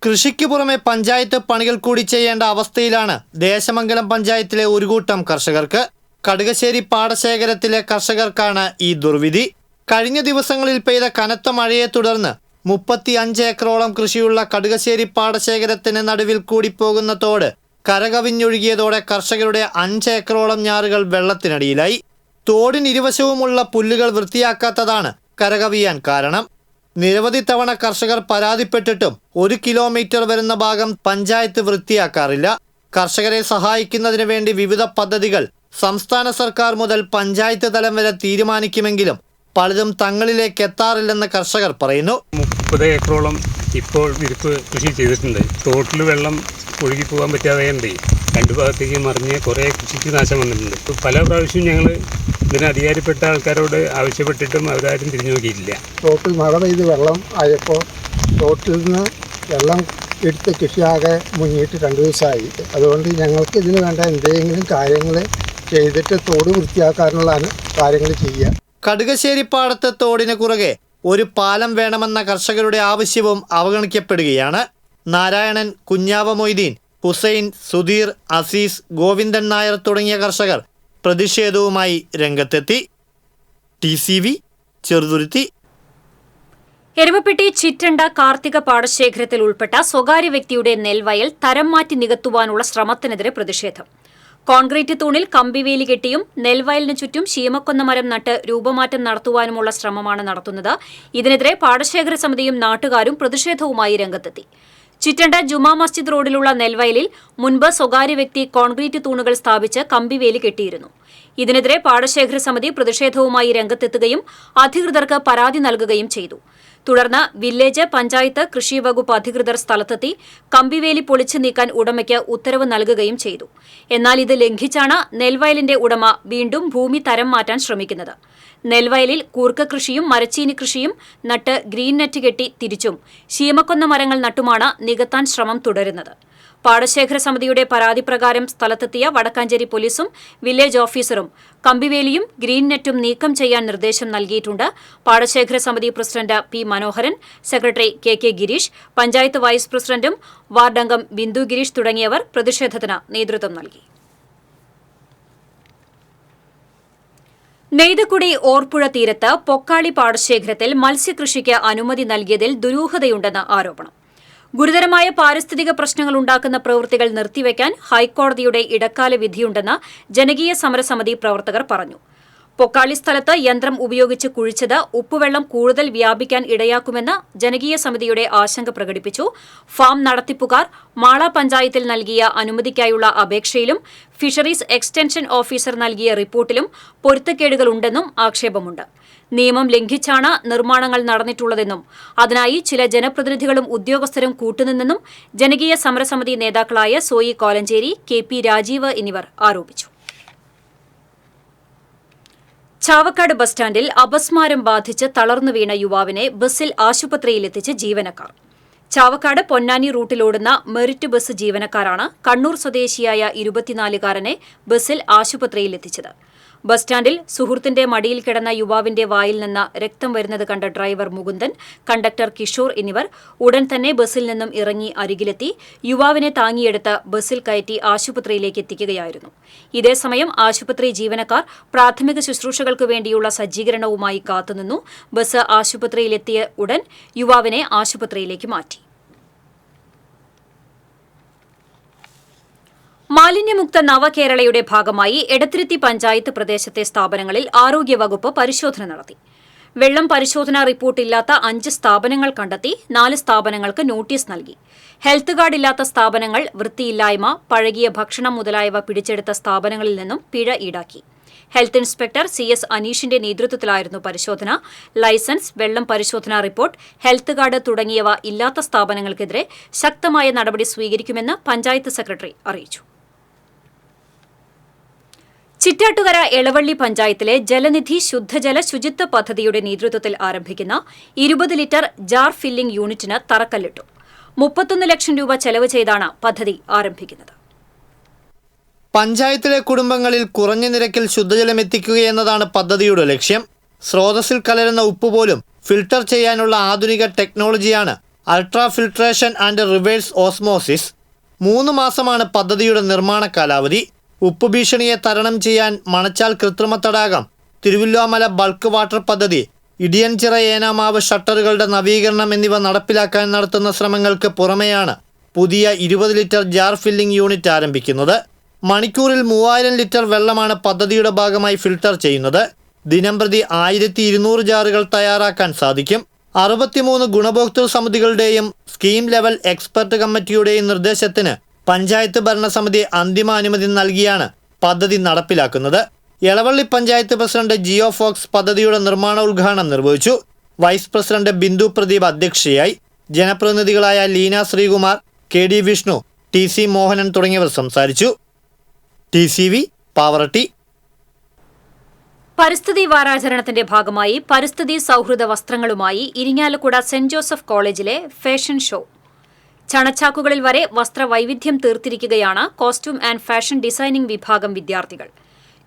കൃഷിക്ക് പുറമെ പഞ്ചായത്ത് പണികൾ കൂടി ചെയ്യേണ്ട അവസ്ഥയിലാണ് ദേശമംഗലം പഞ്ചായത്തിലെ ഒരു കൂട്ടം കർഷകർക്ക്. കടുകശ്ശേരി പാടശേഖരത്തിലെ കർഷകർക്കാണ് ഈ ദുർവിധി. കഴിഞ്ഞ ദിവസങ്ങളിൽ പെയ്ത കനത്ത മഴയെ തുടർന്ന് 35 ഏക്കറോളം കൃഷിയുള്ള കടുകശ്ശേരി പാടശേഖരത്തിന് നടുവിൽ കൂടിപ്പോകുന്ന തോട് കരകവിഞ്ഞൊഴുകിയതോടെ കർഷകരുടെ 5 ഏക്കറോളം ഞാറുകൾ വെള്ളത്തിനടിയിലായി. തോടിനിരുവശവുമുള്ള പുല്ലുകൾ വൃത്തിയാക്കാത്തതാണ് കരകവിയാൻ കാരണം. നിരവധി തവണ കർഷകർ പരാതിപ്പെട്ടിട്ടും 1 കിലോമീറ്റർ വരുന്ന ഭാഗം പഞ്ചായത്ത് വൃത്തിയാക്കാറില്ല. കർഷകരെ സഹായിക്കുന്നതിന് വേണ്ടി വിവിധ പദ്ധതികൾ സംസ്ഥാന സർക്കാർ മുതൽ പഞ്ചായത്ത് തലം വരെ തീരുമാനിക്കുമെങ്കിലും പലതും തങ്ങളിലേക്ക് എത്താറില്ലെന്ന് കർഷകർ പറയുന്നു. 30 ഏക്കറോളം ഇപ്പോൾ വിരിപ്പ് കൃഷി ചെയ്തിട്ടുണ്ട്. തോട്ടിൽ വെള്ളം ഒഴുകി പോകാൻ പറ്റാതെയുണ്ട്. 2 ഭാഗത്തേക്ക് മറിഞ്ഞ് കുറേ കൃഷിക്ക് നാശം വന്നിട്ടുണ്ട്. ഇപ്പോൾ പല പ്രാവശ്യവും ഞങ്ങൾ ഇതിന് അധികാരപ്പെട്ട ആൾക്കാരോട് ആവശ്യപ്പെട്ടിട്ടും അവരാരും തിരിഞ്ഞു നോക്കിയിട്ടില്ല. തോട്ടിൽ മഴ പെയ്ത് വെള്ളം ആയപ്പോൾ തോട്ടിൽ നിന്ന് വെള്ളം എടുത്ത് കൃഷിയാകെ മുങ്ങിയിട്ട് 2 ദിവസമായി. അതുകൊണ്ട് ഞങ്ങൾക്ക് ഇതിന് വേണ്ട എന്തെങ്കിലും കാര്യങ്ങൾ ചെയ്തിട്ട് തോട് വൃത്തിയാക്കാനുള്ള കാര്യങ്ങൾ ചെയ്യുക. കടുകശ്ശേരി പാടത്തെ തോടിന് കുറുകെ ഒരു പാലം വേണമെന്ന കർഷകരുടെ ആവശ്യവും അവഗണിക്കപ്പെടുകയാണ്. നാരായണൻ, കുഞ്ഞാവ മൊയ്തീൻ, ഹുസൈൻ, സുധീർ, അസീസ്, ഗോവിന്ദൻ നായർ തുടങ്ങിയ കർഷകർ പ്രതിഷേധവുമായി രംഗത്തെത്തി. TCV ചെറുതുരുത്തി. എരുമപ്പെട്ടി ചിറ്റണ്ട കാർത്തിക പാടശേഖരത്തിൽ ഉൾപ്പെട്ട സ്വകാര്യ വ്യക്തിയുടെ നെൽവയൽ തരം മാറ്റി നികത്തുവാനുള്ള ശ്രമത്തിനെതിരെ പ്രതിഷേധം. കോൺക്രീറ്റ് തൂണിൽ കമ്പിവേലി കെട്ടിയും നെൽവയലിനു ചുറ്റും ശീമക്കൊന്ന മരം നട്ട് രൂപമാറ്റം നടത്തുവാനുമുള്ള ശ്രമമാണ് നടത്തുന്നത്. ഇതിനെതിരെ പാടശേഖര സമിതിയും നാട്ടുകാരും പ്രതിഷേധവുമായി രംഗത്തെത്തി. ചിറ്റണ്ട ജുമാ മസ്ജിദ് റോഡിലുള്ള നെൽവയലിൽ മുൻപ് സ്വകാര്യ വ്യക്തി കോൺക്രീറ്റ് തൂണുകൾ സ്ഥാപിച്ച് കമ്പിവേലി കെട്ടിയിരുന്നു. ഇതിനെതിരെ പാടശേഖര സമിതി പ്രതിഷേധവുമായി രംഗത്തെത്തുകയും അധികൃതർക്ക് പരാതി നൽകുകയും ചെയ്തു. തുടർന്ന് വില്ലേജ്, പഞ്ചായത്ത്, കൃഷി വകുപ്പ് അധികൃതർ സ്ഥലത്തെത്തി കമ്പിവേലി പൊളിച്ചു നീക്കാൻ ഉടമയ്ക്ക് ഉത്തരവ് നൽകുകയും ചെയ്തു. എന്നാൽ ഇത് ലംഘിച്ചാണ് നെൽവയലിന്റെ ഉടമ വീണ്ടും ഭൂമി തരം മാറ്റാൻ ശ്രമിക്കുന്നത്. നെൽവയലിൽ കൂർക്ക കൃഷിയും മരച്ചീനി കൃഷിയും നട്ട് ഗ്രീൻ നെറ്റ് കെട്ടി തിരിച്ചും ശീമക്കൊന്ന മരങ്ങൾ നട്ടുമാണ് നികത്താൻ ശ്രമം തുടരുന്നത്. പാടശേഖര സമിതിയുടെ പരാതി പ്രകാരം സ്ഥലത്തെത്തിയ വടക്കാഞ്ചേരി പോലീസും വില്ലേജ് ഓഫീസറും കമ്പിവേലിയും ഗ്രീൻ നെറ്റും നീക്കം ചെയ്യാൻ നിർദ്ദേശം നൽകിയിട്ടുണ്ട്. പാടശേഖര സമിതി president P Manoharan, secretary K Gireesh, panchayat vice പ്രസിഡന്റും വാർഡംഗം ബിന്ദു ഗിരീഷ് തുടങ്ങിയവർ പ്രതിഷേധത്തിന് നേതൃത്വം നൽകി. നെയ്തക്കുടി ഓർപ്പുഴ തീരത്ത് പൊക്കാളി പാടശേഖരത്തിൽ മത്സ്യകൃഷിക്ക് അനുമതി നൽകിയതിൽ ദുരൂഹതയുണ്ടെന്ന് ആരോപണം. ഗുരുതരമായ പാരിസ്ഥിതിക പ്രശ്നങ്ങൾ ഉണ്ടാക്കുന്ന പ്രവൃത്തികൾ നിർത്തിവെക്കാൻ ഹൈക്കോടതിയുടെ ഇടക്കാല വിധിയുണ്ടെന്ന് ജനകീയ സമരസമിതി പ്രവർത്തകർ പറഞ്ഞു. പൊക്കാളി സ്ഥലത്ത് യന്ത്രം ഉപയോഗിച്ച് കുഴിച്ചത് ഉപ്പുവെള്ളം കൂടുതൽ വ്യാപിക്കാൻ ഇടയാക്കുമെന്ന് ജനകീയ സമിതിയുടെ ആശങ്ക പ്രകടിപ്പിച്ചു. ഫാം നടത്തിപ്പുകാർ മാള പഞ്ചായത്തിൽ നൽകിയ അനുമതിക്കായുള്ള അപേക്ഷയിലും ഫിഷറീസ് എക്സ്റ്റൻഷൻ ഓഫീസർ നൽകിയ റിപ്പോർട്ടിലും പൊരുത്തക്കേടുകളുണ്ടെന്നും ആക്ഷേപമുണ്ട്. നിയമം ലംഘിച്ചാണ് നിർമ്മാണങ്ങൾ നടന്നിട്ടുള്ളതെന്നും അതിനായി ചില ജനപ്രതിനിധികളും ഉദ്യോഗസ്ഥരും കൂട്ടുനിന്നെന്നും ജനകീയ സമരസമിതി നേതാക്കളായ സോയി കോലഞ്ചേരി, കെ പി രാജീവ് എന്നിവർ ആരോപിച്ചു. ചാവക്കാട് ബസ് സ്റ്റാൻഡിൽ അപസ്മാരം ബാധിച്ച് തളർന്നു വീണ യുവാവിനെ ബസ്സിൽ ആശുപത്രിയിലെത്തിച്ച് ജീവനക്കാർ. ചാവക്കാട് പൊന്നാനി റൂട്ടിലോടുന്ന മെറിറ്റ് ബസ് ജീവനക്കാരാണ് കണ്ണൂർ സ്വദേശിയായ 24-കാരനെ ബസ്സിൽ ആശുപത്രിയിലെത്തിച്ചത്. ബസ് സ്റ്റാൻഡിൽ സുഹൃത്തിന്റെ മടിയിൽ കിടന്ന യുവാവിന്റെ വായിൽ നിന്ന് രക്തം വരുന്നത് കണ്ട ഡ്രൈവർ മുകുന്ദൻ, കണ്ടക്ടർ കിഷോർ എന്നിവർ ഉടൻ തന്നെ ബസ്സിൽ നിന്നും ഇറങ്ങി അരികിലെത്തി യുവാവിനെ താങ്ങിയെടുത്ത് ബസ്സിൽ കയറ്റി ആശുപത്രിയിലേക്ക് എത്തിക്കുകയായിരുന്നു. ഇതേസമയം ആശുപത്രി ജീവനക്കാർ പ്രാഥമിക ശുശ്രൂഷകൾക്ക് വേണ്ടിയുള്ള സജ്ജീകരണവുമായി കാത്തുനിന്നു. ബസ് ആശുപത്രിയിലെത്തിയ ഉടൻ യുവാവിനെ ആശുപത്രിയിലേക്ക് മാറ്റി. മാലിന്യമുക്ത നവകേരളയുടെ ഭാഗമായി എടത്തിരുത്തി പഞ്ചായത്ത് പ്രദേശത്തെ സ്ഥാപനങ്ങളിൽ ആരോഗ്യവകുപ്പ് പരിശോധന നടത്തി. വെള്ളം പരിശോധനാ റിപ്പോർട്ടില്ലാത്ത 5 സ്ഥാപനങ്ങൾ കണ്ടെത്തി. 4 സ്ഥാപനങ്ങൾക്ക് നോട്ടീസ് നൽകി. ഹെൽത്ത് കാർഡ് ഇല്ലാത്ത സ്ഥാപനങ്ങൾ, വൃത്തിയില്ലായ്മ, പഴകിയ ഭക്ഷണം മുതലായവ പിടിച്ചെടുത്ത സ്ഥാപനങ്ങളിൽ നിന്നും പിഴ ഈടാക്കി. ഹെൽത്ത് ഇൻസ്പെക്ടർ CS അനീഷിന്റെ നേതൃത്വത്തിലായിരുന്നു പരിശോധന. ലൈസൻസ്, വെള്ളം പരിശോധനാ റിപ്പോർട്ട്, ഹെൽത്ത് കാർഡ് തുടങ്ങിയവ ഇല്ലാത്ത സ്ഥാപനങ്ങൾക്കെതിരെ ശക്തമായ നടപടി സ്വീകരിക്കുമെന്ന് പഞ്ചായത്ത് സെക്രട്ടറി അറിയിച്ചു. ചിറ്റാട്ടുകര എളവള്ളി പഞ്ചായത്തിലെ ജലനിധി ശുദ്ധജല ശുചിത്വ പദ്ധതിയുടെ നേതൃത്വത്തിൽ ആരംഭിക്കുന്ന 20 ലിറ്റർ ജാർ ഫില്ലിംഗ് യൂണിറ്റിന് തറക്കല്ലിട്ടു. 31 ലക്ഷം രൂപ ചെലവ് ചെയ്താണ് പദ്ധതി ആരംഭിക്കുന്നത്. പഞ്ചായത്തിലെ കുടുംബങ്ങളിൽ കുറഞ്ഞ നിരക്കിൽ ശുദ്ധജലം എത്തിക്കുകയെന്നതാണ് പദ്ധതിയുടെ ലക്ഷ്യം. സ്രോതസ്സിൽ കലരുന്ന ഉപ്പ് പോലും ഫിൽട്ടർ ചെയ്യാനുള്ള ആധുനിക ടെക്നോളജിയാണ് ultra filtration and reverse osmosis. 3 മാസമാണ് പദ്ധതിയുടെ നിർമ്മാണ കാലാവധി. ഉപ്പ് ഭീഷണിയെ തരണം ചെയ്യാൻ മണച്ചാൽ കൃത്രിമ തടാകം, തിരുവല്ലോമല ബൾക്ക് വാട്ടർ പദ്ധതി, ഇടിയൻചിറ ഏനാമാവ് ഷട്ടറുകളുടെ നവീകരണം എന്നിവ നടപ്പിലാക്കാൻ നടത്തുന്ന ശ്രമങ്ങൾക്ക് പുറമെയാണ് പുതിയ 20 ലിറ്റർ ജാർ ഫില്ലിംഗ് യൂണിറ്റ് ആരംഭിക്കുന്നത്. മണിക്കൂറിൽ 3000 ലിറ്റർ വെള്ളമാണ് പദ്ധതിയുടെ ഭാഗമായി ഫിൽട്ടർ ചെയ്യുന്നത്. ദിനംപ്രതി 1200 ജാറുകൾ തയ്യാറാക്കാൻ സാധിക്കും. 63 ഗുണഭോക്തൃ സമിതികളുടെയും സ്കീം ലെവൽ എക്സ്പെർട്ട് കമ്മിറ്റിയുടെയും നിർദ്ദേശത്തിന് പഞ്ചായത്ത് ഭരണസമിതി അന്തിമ അനുമതി നൽകിയാണ് പദ്ധതി നടപ്പിലാക്കുന്നത്. എളവള്ളി പഞ്ചായത്ത് പ്രസിഡന്റ് ജിയോ ഫോക്സ് പദ്ധതിയുടെ നിർമ്മാണോദ്ഘാടനം നിർവഹിച്ചു. വൈസ് പ്രസിഡന്റ് ബിന്ദു പ്രദീപ് അധ്യക്ഷയായി. ജനപ്രതിനിധികളായ ലീന ശ്രീകുമാർ, KD വിഷ്ണു, TC മോഹനൻ തുടങ്ങിയവർ സംസാരിച്ചു. TCV പാവറട്ടി. പരിസ്ഥിതി വാരാചരണത്തിന്റെ ഭാഗമായി പരിസ്ഥിതി സൗഹൃദ വസ്ത്രങ്ങളുമായി ഇരിങ്ങാലക്കുട സെന്റ് ജോസഫ് കോളേജിലെ ഫാഷൻ ഷോ. ചണച്ചാക്കുകളിൽ വരെ വസ്ത്രവൈവിധ്യം തീർത്തിരിക്കുകയാണ് കോസ്റ്റ്യൂം ആൻഡ് ഫാഷൻ ഡിസൈനിംഗ് വിഭാഗം വിദ്യാർത്ഥികൾ.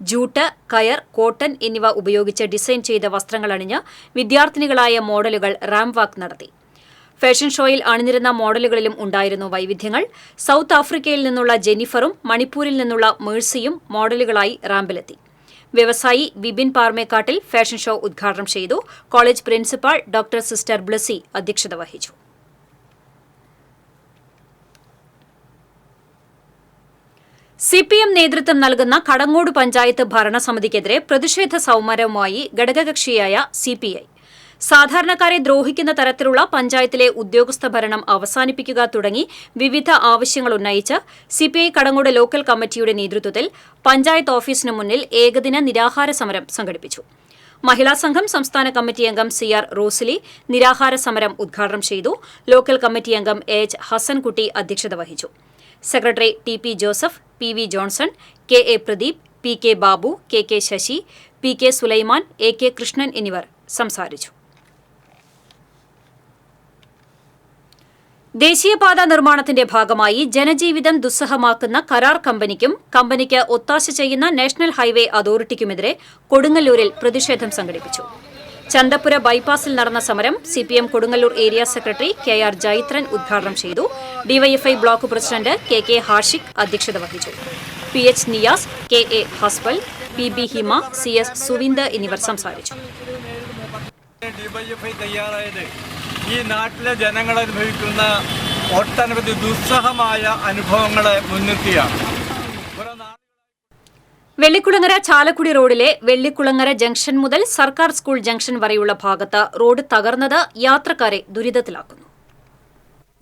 ജൂട്ട്, കയർ, കോട്ടൺ എന്നിവ ഉപയോഗിച്ച് ഡിസൈൻ ചെയ്ത വസ്ത്രങ്ങൾ അണിഞ്ഞ് വിദ്യാർത്ഥിനികളായ മോഡലുകൾ റാമ്പ് വാക്ക് നടത്തി. ഫാഷൻ ഷോയിൽ അണിനിരുന്ന മോഡലുകളിലും ഉണ്ടായിരുന്നു വൈവിധ്യങ്ങൾ. സൗത്ത് ആഫ്രിക്കയിൽ നിന്നുള്ള ജെന്നിഫറും മണിപ്പൂരിൽ നിന്നുള്ള മേഴ്സിയും മോഡലുകളായി റാമ്പിലെത്തി. വ്യവസായി വിപിൻ പാർമേക്കാട്ടിൽ ഫാഷൻ ഷോ ഉദ്ഘാടനം ചെയ്തു. College principal doctor sister Blessy അധ്യക്ഷത വഹിച്ചു. CPM നേതൃത്വം നൽകുന്ന കടങ്ങോട് പഞ്ചായത്ത് ഭരണസമിതിക്കെതിരെ പ്രതിഷേധ സമരവുമായി ഘടകകക്ഷിയായ CPI. സാധാരണക്കാരെ ദ്രോഹിക്കുന്ന തരത്തിലുള്ള പഞ്ചായത്തിലെ ഉദ്യോഗസ്ഥ ഭരണം അവസാനിപ്പിക്കുക തുടങ്ങി വിവിധ ആവശ്യങ്ങൾ ഉന്നയിച്ച് CPI കടങ്ങോട് ലോക്കൽ കമ്മിറ്റിയുടെ നേതൃത്വത്തിൽ പഞ്ചായത്ത് ഓഫീസിന് മുന്നിൽ ഏകദിന നിരാഹാര സമരം സംഘടിപ്പിച്ചു. മഹിളാ സംഘം സംസ്ഥാന കമ്മിറ്റി അംഗം CR റോസിലി നിരാഹാര സമരം ഉദ്ഘാടനം ചെയ്തു. ലോക്കൽ കമ്മിറ്റി അംഗം AH ഹസൻകുട്ടി അധ്യക്ഷത വഹിച്ചു. Secretary TP Joseph, PV Johnson, KA Pradeep, PK Babu, KK Sasi, PK Sulaiman, AK Krishnan എന്നിവർ സംസാരിച്ചു. ദേശീയപാത നിർമ്മാണത്തിന്റെ ഭാഗമായി ജനജീവിതം ദുസ്സഹമാക്കുന്ന കരാർ കമ്പനിക്കും കമ്പനിക്ക് ഒത്താശ ചെയ്യുന്ന നാഷണൽ ഹൈവേ അതോറിറ്റിക്കുമെതിരെ കൊടുങ്ങല്ലൂരിൽ പ്രതിഷേധം സംഘടിപ്പിച്ചു. ചന്തപ്പുര ബൈപ്പാസിൽ നടന്ന സമരം CPM Kodungallur area secretary KR Jaithran ഉദ്ഘാടനം ചെയ്തു. DYFI block president KK Hashiq അധ്യക്ഷത വഹിച്ചു. PH നിയാസ്, KA ഹസ്ബൽ, PB ഹിമ, CS സുവിന്ദർ എന്നിവർ സംസാരിച്ചു. ഈ നാട്ടിലെ ജനങ്ങൾ അനുഭവിക്കുന്ന ഒട്ടനവധി ദുസ്സഹമായ അനുഭവങ്ങളെ മുൻനിർത്തിയാണ്. വെള്ളിക്കുളങ്ങര ചാലക്കുടി റോഡിലെ വെള്ളിക്കുളങ്ങര ജംഗ്ഷൻ മുതൽ സർക്കാർ സ്കൂൾ ജംഗ്ഷൻ വരെയുള്ള ഭാഗത്ത് റോഡ് തകർന്നത് യാത്രക്കാരെ ദുരിതത്തിലാക്കുന്നു.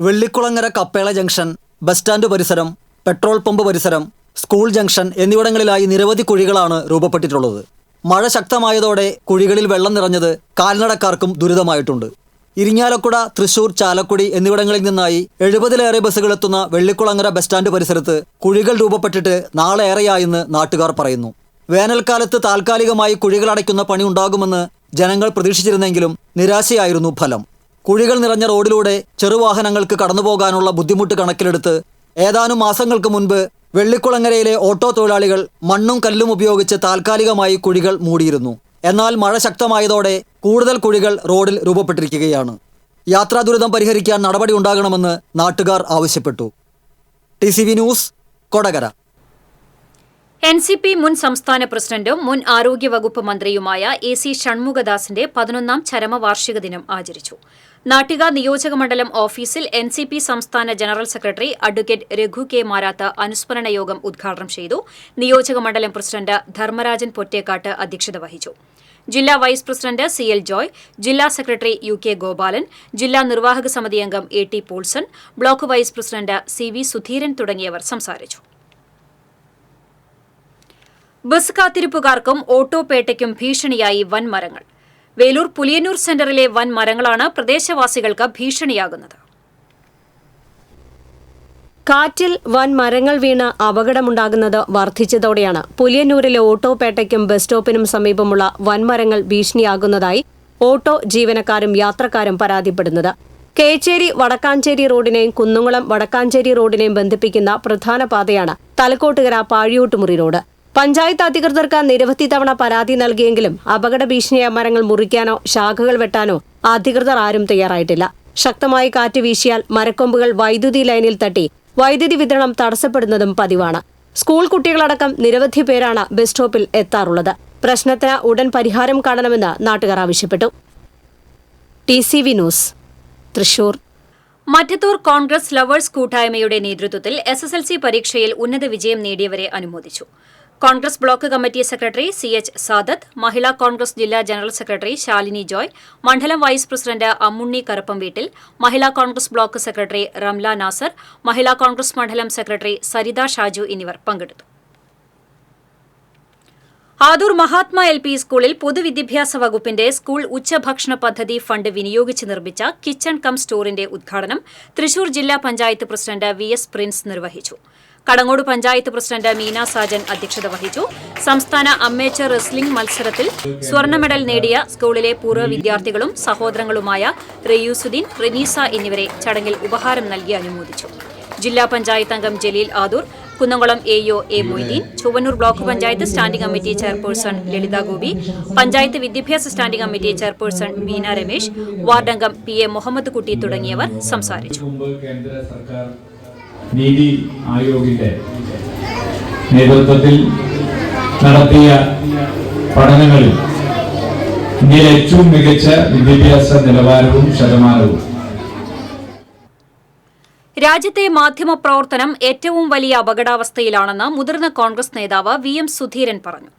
Vellikulangara Kappela junction, bus stand പരിസരം, പെട്രോൾ പമ്പ് പരിസരം, സ്കൂൾ ജംഗ്ഷൻ എന്നിവിടങ്ങളിലായി നിരവധി കുഴികളാണ് രൂപപ്പെട്ടിട്ടുള്ളത്. മഴ ശക്തമായതോടെ കുഴികളിൽ വെള്ളം നിറഞ്ഞത് കാൽനടക്കാർക്കും ദുരിതമായിട്ടുണ്ട്. ഇരിങ്ങാലക്കുട, തൃശൂർ, ചാലക്കുടി എന്നിവിടങ്ങളിൽ നിന്നായി 70-ലേറെ ബസ്സുകൾ എത്തുന്ന വെള്ളിക്കുളങ്ങര ബസ് സ്റ്റാൻഡ് പരിസരത്ത് കുഴികൾ രൂപപ്പെട്ടിട്ട് നാളേറെയായെന്ന് നാട്ടുകാർ പറയുന്നു. വേനൽക്കാലത്ത് താൽക്കാലികമായി കുഴികൾ അടയ്ക്കുന്ന പണി ഉണ്ടാകുമെന്ന് ജനങ്ങൾ പ്രതീക്ഷിച്ചിരുന്നെങ്കിലും നിരാശയായിരുന്നു ഫലം. കുഴികൾ നിറഞ്ഞ റോഡിലൂടെ ചെറുവാഹനങ്ങൾക്ക് കടന്നുപോകാനുള്ള ബുദ്ധിമുട്ട് കണക്കിലെടുത്ത് ഏതാനും മാസങ്ങൾക്ക് മുൻപ് വെള്ളിക്കുളങ്ങരയിലെ ഓട്ടോ തൊഴിലാളികൾ മണ്ണും കല്ലും ഉപയോഗിച്ച് താൽക്കാലികമായി കുഴികൾ മൂടിയിരുന്നു. എന്നാൽ മഴ ശക്തമായതോടെ കൂടുതൽ കുഴികൾ റോഡിൽ രൂപപ്പെട്ടിരിക്കുകയാണ്. യാത്രാ ദുരിതം പരിഹരിക്കാൻ നടപടി ഉണ്ടാകണമെന്ന് നാട്ടുകാർ ആവശ്യപ്പെട്ടു. TCV news, Kodakara. NCP മുൻ സംസ്ഥാന പ്രസിഡന്റും മുൻ ആരോഗ്യവകുപ്പ് മന്ത്രിയുമായ AC ഷൺമുഖദാസിന്റെ 11ാം ചരമവാർഷിക ദിനം ആചരിച്ചു. നാട്ടിക നിയോജകമണ്ഡലം ഓഫീസിൽ NCP സംസ്ഥാന general secretary advocate Raghu K Marath അനുസ്മരണ യോഗം ഉദ്ഘാടനം ചെയ്തു. നിയോജകമണ്ഡലം പ്രസിഡന്റ് ധർമ്മരാജൻ പൊറ്റേക്കാട്ട് അധ്യക്ഷത വഹിച്ചു. ജില്ലാ വൈസ് പ്രസിഡന്റ് CL ജോയ്, ജില്ലാ സെക്രട്ടറി UK ഗോപാലൻ, ജില്ലാ നിർവാഹക സമിതി അംഗം AT Paulson, block vice president CV Sudheeran തുടങ്ങിയവർ സംസാരിച്ചു. ബസ് കാത്തിരിപ്പുകാർക്കും ഓട്ടോപേട്ടയ്ക്കും ഭീഷണിയായി വൻമരങ്ങൾ. വേലൂർ പുലിയന്നൂർ സെന്ററിലെ വൻ മരങ്ങളാണ് പ്രദേശവാസികൾക്ക് ഭീഷണിയാകുന്നത്. കാറ്റിൽ വൻ മരങ്ങൾ വീണ് അപകടമുണ്ടാകുന്നത് വർദ്ധിച്ചതോടെയാണ് പുലിയന്നൂരിലെ ഓട്ടോപേട്ടയ്ക്കും ബസ് സ്റ്റോപ്പിനും സമീപമുള്ള വൻമരങ്ങൾ ഭീഷണിയാകുന്നതായി ഓട്ടോ ജീവനക്കാരും യാത്രക്കാരും പരാതിപ്പെടുന്നത്. കേച്ചേരി വടക്കാഞ്ചേരി റോഡിനെയും കുന്നുകുളം വടക്കാഞ്ചേരി റോഡിനെയും ബന്ധിപ്പിക്കുന്ന പ്രധാന പാതയാണ് തലക്കോട്ടുകര പാഴിയോട്ടുമുറി റോഡ്. പഞ്ചായത്ത് അധികൃതർക്ക് നിരവധി തവണ പരാതി നൽകിയെങ്കിലും അപകട ഭീഷണിയായ മരങ്ങൾ മുറിക്കാനോ ശാഖകൾ വെട്ടാനോ അധികൃതർ ആരും തയ്യാറായിട്ടില്ല. ശക്തമായി കാറ്റ് വീശിയാൽ മരക്കൊമ്പുകൾ വൈദ്യുതി ലൈനിൽ തട്ടി വൈദ്യുതി വിതരണം തടസ്സപ്പെടുന്നതും പതിവാണ്. സ്കൂൾ കുട്ടികളടക്കം നിരവധി പേരാണ് ബസ് സ്റ്റോപ്പിൽ എത്താറുള്ളത്. പ്രശ്നത്തിന് ഉടൻ പരിഹാരം കാണണമെന്ന് നാട്ടുകാർ ആവശ്യപ്പെട്ടു. TCV news, Thrissur. Mattathur Congress lovers കൂട്ടായ്മയുടെ നേതൃത്വത്തിൽ SSLC പരീക്ഷയിൽ ഉന്നത വിജയം നേടിയവരെ അനുമോദിച്ചു. Congress block committee secretary CH Sadath, Mahila Congress ജില്ലാ ജനറൽ സെക്രട്ടറി ശാലിനി ജോയ്, മണ്ഡലം വൈസ് പ്രസിഡന്റ് അമ്മുണ്ണി കറുപ്പംവീട്ടിൽ, മഹിളാ കോൺഗ്രസ് ബ്ലോക്ക് സെക്രട്ടറി റംല നാസർ, മഹിളാ കോൺഗ്രസ് മണ്ഡലം സെക്രട്ടറി സരിത ഷാജു എന്നിവർ പങ്കെടുത്തു. ആദൂർ മഹാത്മാ LP സ്കൂളിൽ പൊതുവിദ്യാഭ്യാസ വകുപ്പിന്റെ സ്കൂൾ ഉച്ചഭക്ഷണ പദ്ധതി ഫണ്ട് വിനിയോഗിച്ച് നിർമ്മിച്ച കിച്ചൺ കം സ്റ്റോറിന്റെ ഉദ്ഘാടനം തൃശൂർ ജില്ലാ പഞ്ചായത്ത് പ്രസിഡന്റ് VS പ്രിൻസ് നിർവഹിച്ചു. കടങ്ങോട് പഞ്ചായത്ത് പ്രസിഡന്റ് മീന സാജൻ അധ്യക്ഷത വഹിച്ചു. സംസ്ഥാന അമേച്ചർ റെസ്ലിംഗ് മത്സരത്തിൽ സ്വർണ്ണ മെഡൽ നേടിയ സ്കൂളിലെ പൂർവ്വ വിദ്യാർത്ഥികളും സഹോദരങ്ങളുമായ റയൂസുദ്ദീൻ, റെനീസ എന്നിവരെ ചടങ്ങിൽ ഉപഹാരം നൽകി അനുമോദിച്ചു. ജില്ലാ പഞ്ചായത്ത് അംഗം Jaleel Adoor, Kunnamkulam AO A Moideen, Chowwannur block panchayat standing committee chairperson Lalitha Gopi, panchayat വിദ്യാഭ്യാസ standing committee chairperson Veena Ramesh, വാർഡംഗം PA മുഹമ്മദ് കുട്ടി തുടങ്ങിയവർ സംസാരിച്ചു. നീതി ആയോഗിന്റെ നേതൃത്വത്തിൽ നടത്തിയ പഠനങ്ങളിൽ ഇന്ത്യയിലെ ഏറ്റവും മികച്ച വിദ്യാഭ്യാസ നിലവാരവും ശതമാനവും രാജ്യത്തെ മാധ്യമപ്രവർത്തനം ഏറ്റവും വലിയ അപകടാവസ്ഥയിലാണെന്ന് മുതിർന്ന കോൺഗ്രസ് നേതാവ് VM സുധീരൻ പറഞ്ഞു.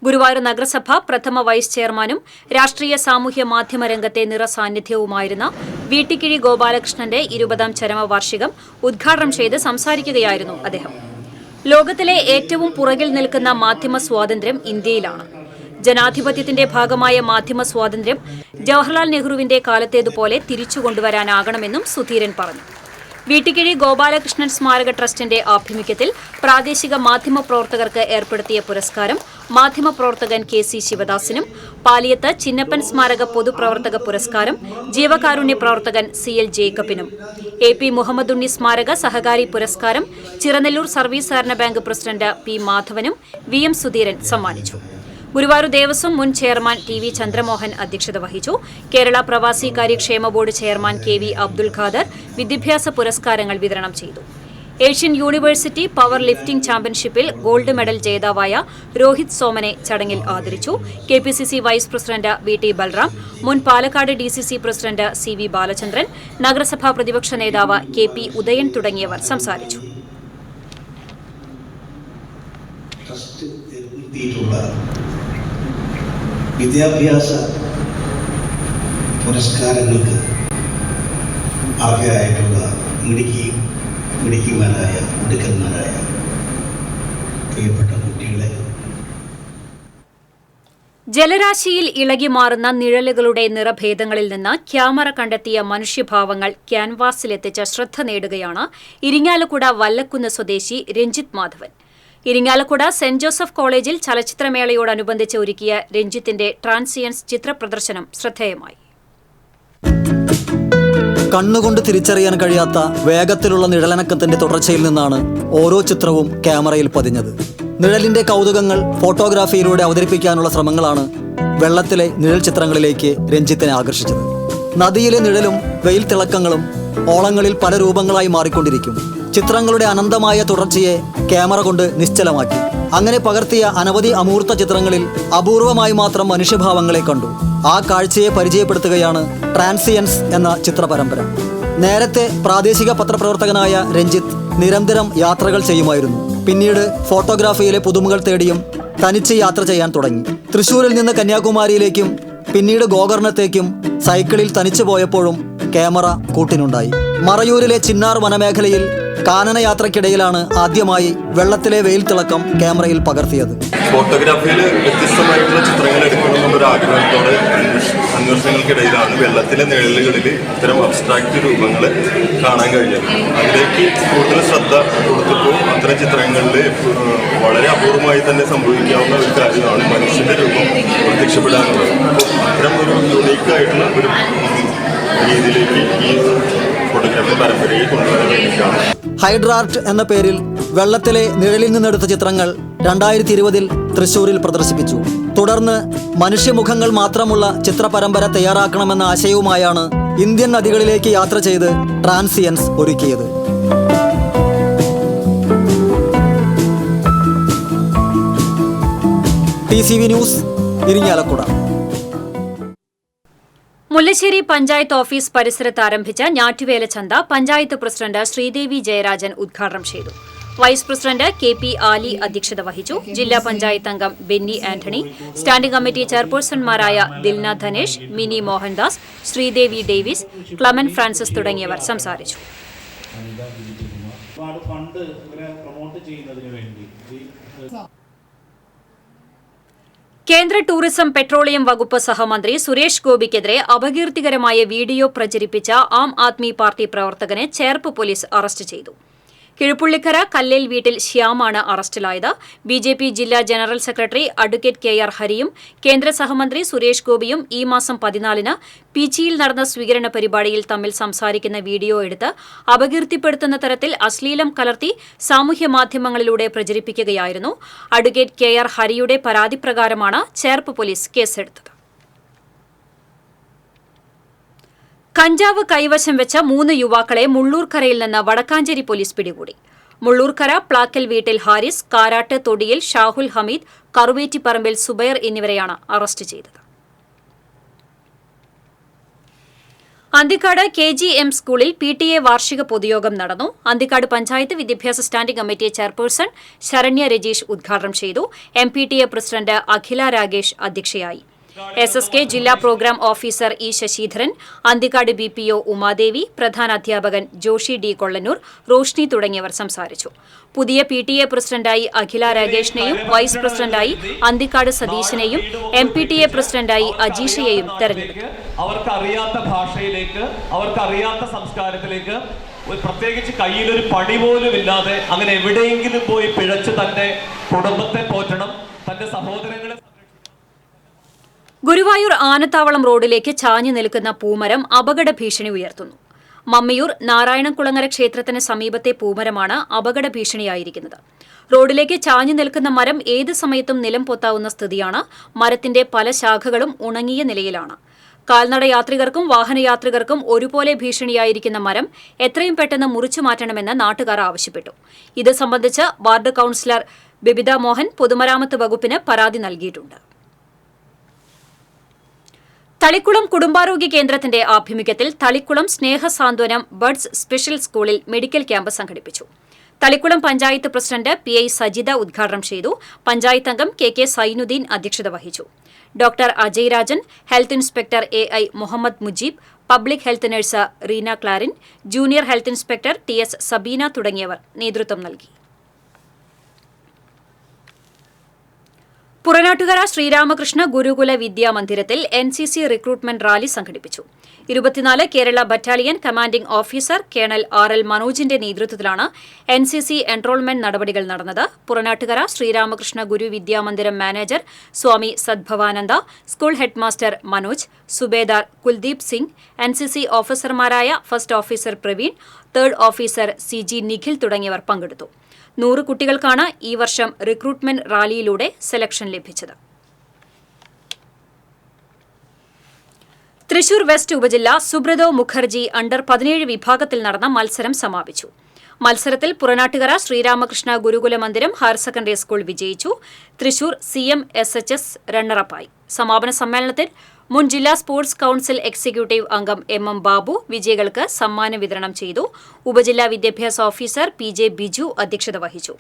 ഗുരുവായൂർ നഗരസഭ പ്രഥമ വൈസ് ചെയർമാനും രാഷ്ട്രീയ സാമൂഹ്യ മാധ്യമ രംഗത്തെ നിറസാന്നിധ്യവുമായിരുന്ന വീട്ടിക്കിഴി ഗോപാലകൃഷ്ണന്റെ 20ാം ചരമവാർഷികം ഉദ്ഘാടനം ചെയ്ത് സംസാരിക്കുകയായിരുന്നു അദ്ദേഹം. ലോകത്തിലെ ഏറ്റവും പുറകിൽ നിൽക്കുന്ന മാധ്യമ സ്വാതന്ത്ര്യം ഇന്ത്യയിലാണ്. ജനാധിപത്യത്തിന്റെ ഭാഗമായ മാധ്യമ സ്വാതന്ത്ര്യം ജവഹർലാൽ നെഹ്റുവിന്റെ കാലത്തേതുപോലെ തിരിച്ചുകൊണ്ടുവരാനാകണമെന്നും സുധീരൻ പറഞ്ഞു. വീട്ടിക്കിഴി ഗോപാലകൃഷ്ണൻ സ്മാരക ട്രസ്റ്റിന്റെ ആഭിമുഖ്യത്തിൽ പ്രാദേശിക മാധ്യമ പ്രവർത്തകർക്ക് ഏർപ്പെടുത്തിയ പുരസ്കാരം മാധ്യമപ്രവർത്തകൻ KC ശിവദാസിനും, പാലിയത്ത് ചിന്നപ്പൻ സ്മാരക പൊതുപ്രവർത്തക പുരസ്കാരം ജീവകാരുണ്യ പ്രവർത്തകൻ CL ജേക്കബിനും, AP മുഹമ്മദുണ്ണി സ്മാരക സഹകാരി പുരസ്കാരം ചിറനെല്ലൂർ സർവീസ് സഹകരണ bank president P മാധവനും VM Sudheeran സമ്മാനിച്ചു. ഗുരുവായൂർ ദേവസ്വം മുൻ ചെയർമാൻ TV ചന്ദ്രമോഹൻ അധ്യക്ഷത വഹിച്ചു. കേരള പ്രവാസി കാര്യക്ഷേമ board chairman KV Abdul Khader വിദ്യാഭ്യാസ പുരസ്കാരങ്ങൾ വിതരണം ചെയ്തു. ഏഷ്യൻ യൂണിവേഴ്സിറ്റി പവർ ലിഫ്റ്റിംഗ് ചാമ്പ്യൻഷിപ്പിൽ ഗോൾഡ് മെഡൽ ജേതാവായ രോഹിത് സോമനെ ചടങ്ങിൽ ആദരിച്ചു. KPCC vice president VT Balram, മുൻ Palakkad DCC president CV Balachandran, നഗരസഭാ പ്രതിപക്ഷ നേതാവ് KP ഉദയൻ തുടങ്ങിയവർ സംസാരിച്ചു. വിദ്യാഭ്യാസ പുരസ്കാരങ്ങൾക്ക് അർഹരായിട്ടുള്ള മിടുക്കന്മാരായ പ്രിയപ്പെട്ട കുട്ടികളെ, ജലരാശിയിൽ ഇളകിമാറുന്ന നിഴലുകളുടെ നിറഭേദങ്ങളിൽ നിന്ന് ക്യാമറ കണ്ടെത്തിയ മനുഷ്യഭാവങ്ങൾ ക്യാൻവാസിലെത്തിച്ച ശ്രദ്ധ നേടുകയാണ് ഇരിങ്ങാലക്കുട വല്ലക്കുന്ന് സ്വദേശി രഞ്ജിത്ത് മാധവൻ. ഇരിങ്ങാലക്കുട സെന്റ് ജോസഫ് കോളേജിൽ ചലച്ചിത്രമേളയോടനുബന്ധിച്ച് ഒരുക്കിയ രഞ്ജിത്തിന്റെ ട്രാൻസിയൻസ് ചിത്രപ്രദർശനം ശ്രദ്ധേയമായി. കണ്ണുകൊണ്ട് തിരിച്ചറിയാൻ കഴിയാത്ത വേഗത്തിലുള്ള നിഴലനക്കത്തിന്റെ തുടർച്ചയിൽ നിന്നാണ് ഓരോ ചിത്രവും ക്യാമറയിൽ പതിഞ്ഞത്. നിഴലിന്റെ കൗതുകങ്ങൾ ഫോട്ടോഗ്രാഫിയിലൂടെ അവതരിപ്പിക്കാനുള്ള ശ്രമങ്ങളാണ് വെള്ളത്തിലെ നിഴൽ ചിത്രങ്ങളിലേക്ക് രഞ്ജിത്തിനെ ആകർഷിച്ചത്. നദിയിലെ നിഴലും വെയിൽ തിളക്കങ്ങളും ഓളങ്ങളിൽ പല രൂപങ്ങളായി മാറിക്കൊണ്ടിരിക്കും. ചിത്രങ്ങളുടെ അനന്തമായ തുടർച്ചയെ ക്യാമറ കൊണ്ട് നിശ്ചലമാക്കി. അങ്ങനെ പകർത്തിയ അനവധി അമൂർത്ത ചിത്രങ്ങളിൽ അപൂർവമായി മാത്രം മനുഷ്യഭാവങ്ങളെ കണ്ടു. ആ കാഴ്ചയെ പരിചയപ്പെടുത്തുകയാണ് ട്രാൻസിയൻസ് എന്ന ചിത്രപരമ്പര. നേരത്തെ പ്രാദേശിക പത്രപ്രവർത്തകനായ രഞ്ജിത്ത് നിരന്തരം യാത്രകൾ ചെയ്യുമായിരുന്നു. പിന്നീട് ഫോട്ടോഗ്രാഫിയിലെ പുതുമകൾ തേടിയും തനിച്ച് യാത്ര ചെയ്യാൻ തുടങ്ങി. തൃശ്ശൂരിൽ നിന്ന് കന്യാകുമാരിയിലേക്കും പിന്നീട് ഗോകർണത്തേക്കും സൈക്കിളിൽ തനിച്ചു പോയപ്പോഴും ക്യാമറ കൂട്ടിനുണ്ടായി. മറയൂരിലെ ചിന്നാർ വനമേഖലയിൽ കാനനയാത്രയ്ക്കിടയിലാണ് ആദ്യമായി വെള്ളത്തിലെ വെയിൽ തിളക്കം ക്യാമറയിൽ പകർത്തിയത്. ഫോട്ടോഗ്രാഫിയിൽ വ്യത്യസ്തമായിട്ടുള്ള ചിത്രങ്ങൾ എടുക്കണമെന്നൊരു ആഗ്രഹത്തോടെ അന്വേഷണങ്ങൾക്കിടയിലാണ് വെള്ളത്തിലെ നിഴലുകളിൽ ഇത്തരം അബ്സ്ട്രാക്റ്റ് രൂപങ്ങൾ കാണാൻ കഴിഞ്ഞത്. അതിലേക്ക് കൂടുതൽ ശ്രദ്ധ കൊടുത്തപ്പോൾ അത്തരം ചിത്രങ്ങളിൽ വളരെ അപൂർവമായി തന്നെ സംഭവിക്കാവുന്ന ഒരു കാര്യമാണ് മനുഷ്യന്റെ രൂപം പ്രത്യക്ഷപ്പെടാനുള്ളത്. അത്തരം ഒരു യുണീക്കായിട്ടുള്ള ഒരു രീതിയിലേക്ക് ഈ ഫോട്ടോഗ്രാഫി പരമ്പരയെ കൊണ്ടുവരാൻ വേണ്ടിയിട്ടാണ്. ഹൈഡ്രാർട്ട് എന്ന പേരിൽ വെള്ളത്തിലെ നിഴലിൽ നിന്നെടുത്ത ചിത്രങ്ങൾ 2020 തൃശ്ശൂരിൽ പ്രദർശിപ്പിച്ചു. തുടർന്ന് മനുഷ്യമുഖങ്ങൾ മാത്രമുള്ള ചിത്രപരമ്പര തയ്യാറാക്കണമെന്ന ആശയവുമായാണ് ഇന്ത്യൻ നദികളിലേക്ക് യാത്ര ചെയ്ത് ട്രാൻസിയൻസ് ഒരുക്കിയത്. TCV news, Irinjalakuda. Mullassery panchayat office പരിസരത്ത് ആരംഭിച്ച ഞാറ്റുവേല ചന്ത പഞ്ചായത്ത് പ്രസിഡന്റ് ശ്രീദേവി ജയരാജൻ ഉദ്ഘാടനം ചെയ്തു. വൈസ് പ്രസിഡന്റ് KP ആലി അധ്യക്ഷത വഹിച്ചു. ജില്ലാ പഞ്ചായത്ത് അംഗം ബെന്നി ആന്റണി, സ്റ്റാൻഡിംഗ് കമ്മിറ്റി ചെയർപേഴ്സൺമാരായ ദിൽന ധനേഷ്, മിനി മോഹൻദാസ്, ശ്രീദേവി ഡേവിസ്, ക്ലമൻ ഫ്രാൻസിസ് തുടങ്ങിയവർ സംസാരിച്ചു. കേന്ദ്ര ടൂറിസം പെട്രോളിയം വകുപ്പ് സഹമന്ത്രി സുരേഷ് ഗോപിക്കെതിരെ അപകീർത്തികരമായ വീഡിയോ പ്രചരിപ്പിച്ച ആം ആദ്മി പാർട്ടി പ്രവർത്തകനെ ചേർപ്പ് പോലീസ് അറസ്റ്റ് ചെയ്തു. കിഴുപ്പുള്ളിക്കര കല്ലേൽ വീട്ടിൽ ശ്യാമാണ് അറസ്റ്റിലായത്. BJP ജില്ലാ ജനറൽ സെക്രട്ടറി അഡ്വക്കേറ്റ് KR ഹരിയും കേന്ദ്ര സഹമന്ത്രി സുരേഷ് ഗോപിയും ഈ മാസം 14-ന് പീച്ചിയിൽ നടന്ന സ്വീകരണ പരിപാടിയിൽ തമ്മിൽ സംസാരിക്കുന്ന വീഡിയോ എടുത്ത് അപകീർത്തിപ്പെടുത്തുന്ന തരത്തിൽ അശ്ലീലം കലർത്തി സാമൂഹ്യ മാധ്യമങ്ങളിലൂടെ പ്രചരിപ്പിക്കുകയായിരുന്നു. അഡ്വക്കേറ്റ് KR ഹരിയുടെ പരാതി പ്രകാരമാണ് ചേർപ്പ് പോലീസ് കേസെടുത്തത്. കഞ്ചാവ് കൈവശം വെച്ച 3 യുവാക്കളെ മുള്ളൂർക്കരയിൽ നിന്ന് വടക്കാഞ്ചേരി പോലീസ് പിടികൂടി. മുള്ളൂർക്കര പ്ലാക്കൽ വീട്ടിൽ ഹാരിസ്, കാരാട്ട് തൊടിയിൽ ഷാഹുൽ ഹമീദ്, കറുവേറ്റിപ്പറമ്പിൽ സുബൈർ എന്നിവരെയാണ് അറസ്റ്റ് ചെയ്തത്. അന്തിക്കാട് KGM സ്കൂളിൽ PTA വാർഷിക പൊതുയോഗം നടന്നു. അന്തിക്കാട് പഞ്ചായത്ത് വിദ്യാഭ്യാസ standing committee chairperson Saranya Rajeesh ഉദ്ഘാടനം ചെയ്തു. MPTA പ്രസിഡന്റ് അഖില രാഗേഷ് അധ്യക്ഷയായി. SSK ജില്ലാ programme officer E Sasidharan, Anthikad BPO Umadevi, പ്രധാന അധ്യാപകൻ ജോഷി D കൊള്ളന്നൂർ, റോഷ്നി തുടങ്ങിയവർ സംസാരിച്ചു. പുതിയ PTA പ്രസിഡന്റായി അഖില രാഗേഷിനെയും വൈസ് പ്രസിഡന്റായി അന്തിക്കാട് സതീശനെയും MPTA പ്രസിഡന്റായി അജീഷയെയും തെരഞ്ഞെടുത്തു. അവർക്കറിയാത്ത ഭാഷയിലേക്ക്, അവർക്കറിയാത്ത സംസ്കാരത്തിലേക്ക്, പ്രത്യേകിച്ച് കയ്യിലൊരു പണി പോലും ഇല്ലാതെ അങ്ങനെ എവിടെയെങ്കിലും പോയി പിഴച്ച് തന്റെ കുടുംബത്തെ പോറ്റണം, തന്റെ സഹോദരങ്ങളെ. ഗുരുവായൂർ ആനത്താവളം റോഡിലേക്ക് ചാഞ്ഞു നിൽക്കുന്ന പൂമരം അപകട ഭീഷണി ഉയർത്തുന്നു. മമ്മിയൂർ നാരായണംകുളങ്ങര ക്ഷേത്രത്തിന് സമീപത്തെ പൂമരമാണ് അപകട ഭീഷണിയായിരിക്കുന്നത്. റോഡിലേക്ക് ചാഞ്ഞു നിൽക്കുന്ന മരം ഏത് സമയത്തും നിലം പൊത്താവുന്ന സ്ഥിതിയാണ്. മരത്തിന്റെ പല ശാഖകളും ഉണങ്ങിയ നിലയിലാണ്. കാൽനട യാത്രികർക്കും വാഹനയാത്രികർക്കും ഒരുപോലെ ഭീഷണിയായിരിക്കുന്ന മരം എത്രയും പെട്ടെന്ന് മുറിച്ചു മാറ്റണമെന്ന് നാട്ടുകാർ ആവശ്യപ്പെട്ടു. ഇത് സംബന്ധിച്ച് വാർഡ് കൌൺസിലർ ബിബിത മോഹൻ പൊതുമരാമത്ത് വകുപ്പിന് പരാതി നൽകിയിട്ടുണ്ട്. തളിക്കുളം കുടുംബാരോഗ്യ കേന്ദ്രത്തിന്റെ ആഭിമുഖ്യത്തിൽ തളിക്കുളം സ്നേഹസാന്ത്വനം ബഡ്സ് സ്പെഷ്യൽ സ്കൂളിൽ മെഡിക്കൽ ക്യാമ്പ് സംഘടിപ്പിച്ചു. തളിക്കുളം പഞ്ചായത്ത് പ്രസിഡന്റ് PI സജിത ഉദ്ഘാടനം ചെയ്തു. പഞ്ചായത്ത് അംഗം KK സൈനുദ്ദീൻ അധ്യക്ഷത വഹിച്ചു. Doctor Ajay Rajan, health inspector AI Muhammad Mujeeb, public health nurse Reena Clarin, junior health inspector TS Sabeena തുടങ്ങിയവർ നേതൃത്വം നൽകി. പുറനാട്ടുകര ശ്രീരാമകൃഷ്ണ ഗുരുകുല വിദ്യാമന്ദിരത്തിൽ NCC റിക്രൂട്ട്മെന്റ് റാലി സംഘടിപ്പിച്ചു. 24 Kerala battalion commanding officer colonel RL മനോജിന്റെ നേതൃത്വത്തിലാണ് NCC എൻറോൾമെന്റ് നടപടികൾ നടന്നത്. Puranattukara Sreeramakrishna Guru Vidyamandiram manager Swami Sadbhavananda, school headmaster Manoj, subedar Kuldeep Singh, NCC ഓഫീസർമാരായ first officer Praveen, third officer CG Nikhil തുടങ്ങിയവർ പങ്കെടുത്തു. 100 കുട്ടികൾക്കാണ് ഈ വർഷം റിക്രൂട്ട്മെന്റ് റാലിയിലൂടെ സെലക്ഷൻ ലഭിച്ചത്. തൃശൂർ വെസ്റ്റ് ഉപജില്ല സുബ്രതോ മുഖർജി അണ്ടർ 17 വിഭാഗത്തിൽ നടന്ന മത്സരം സമാപിച്ചു. മത്സരത്തിൽ പുറനാട്ടുകര ശ്രീരാമകൃഷ്ണ ഗുരുകുല മന്ദിരം ഹയർ സെക്കൻഡറി സ്കൂൾ വിജയിച്ചു. തൃശൂർ CMSHS റണ്ണറപ്പായി. സമാപന സമ്മേളനത്തിൽ മുൻ ജില്ലാ സ്പോർട്സ് കൌൺസിൽ എക്സിക്യൂട്ടീവ് അംഗം MM ബാബു വിജയികൾക്ക് സമ്മാനം വിതരണം ചെയ്തു. ഉപജില്ലാ വിദ്യാഭ്യാസ ഓഫീസർ PJ ബിജു അധ്യക്ഷത വഹിച്ചു.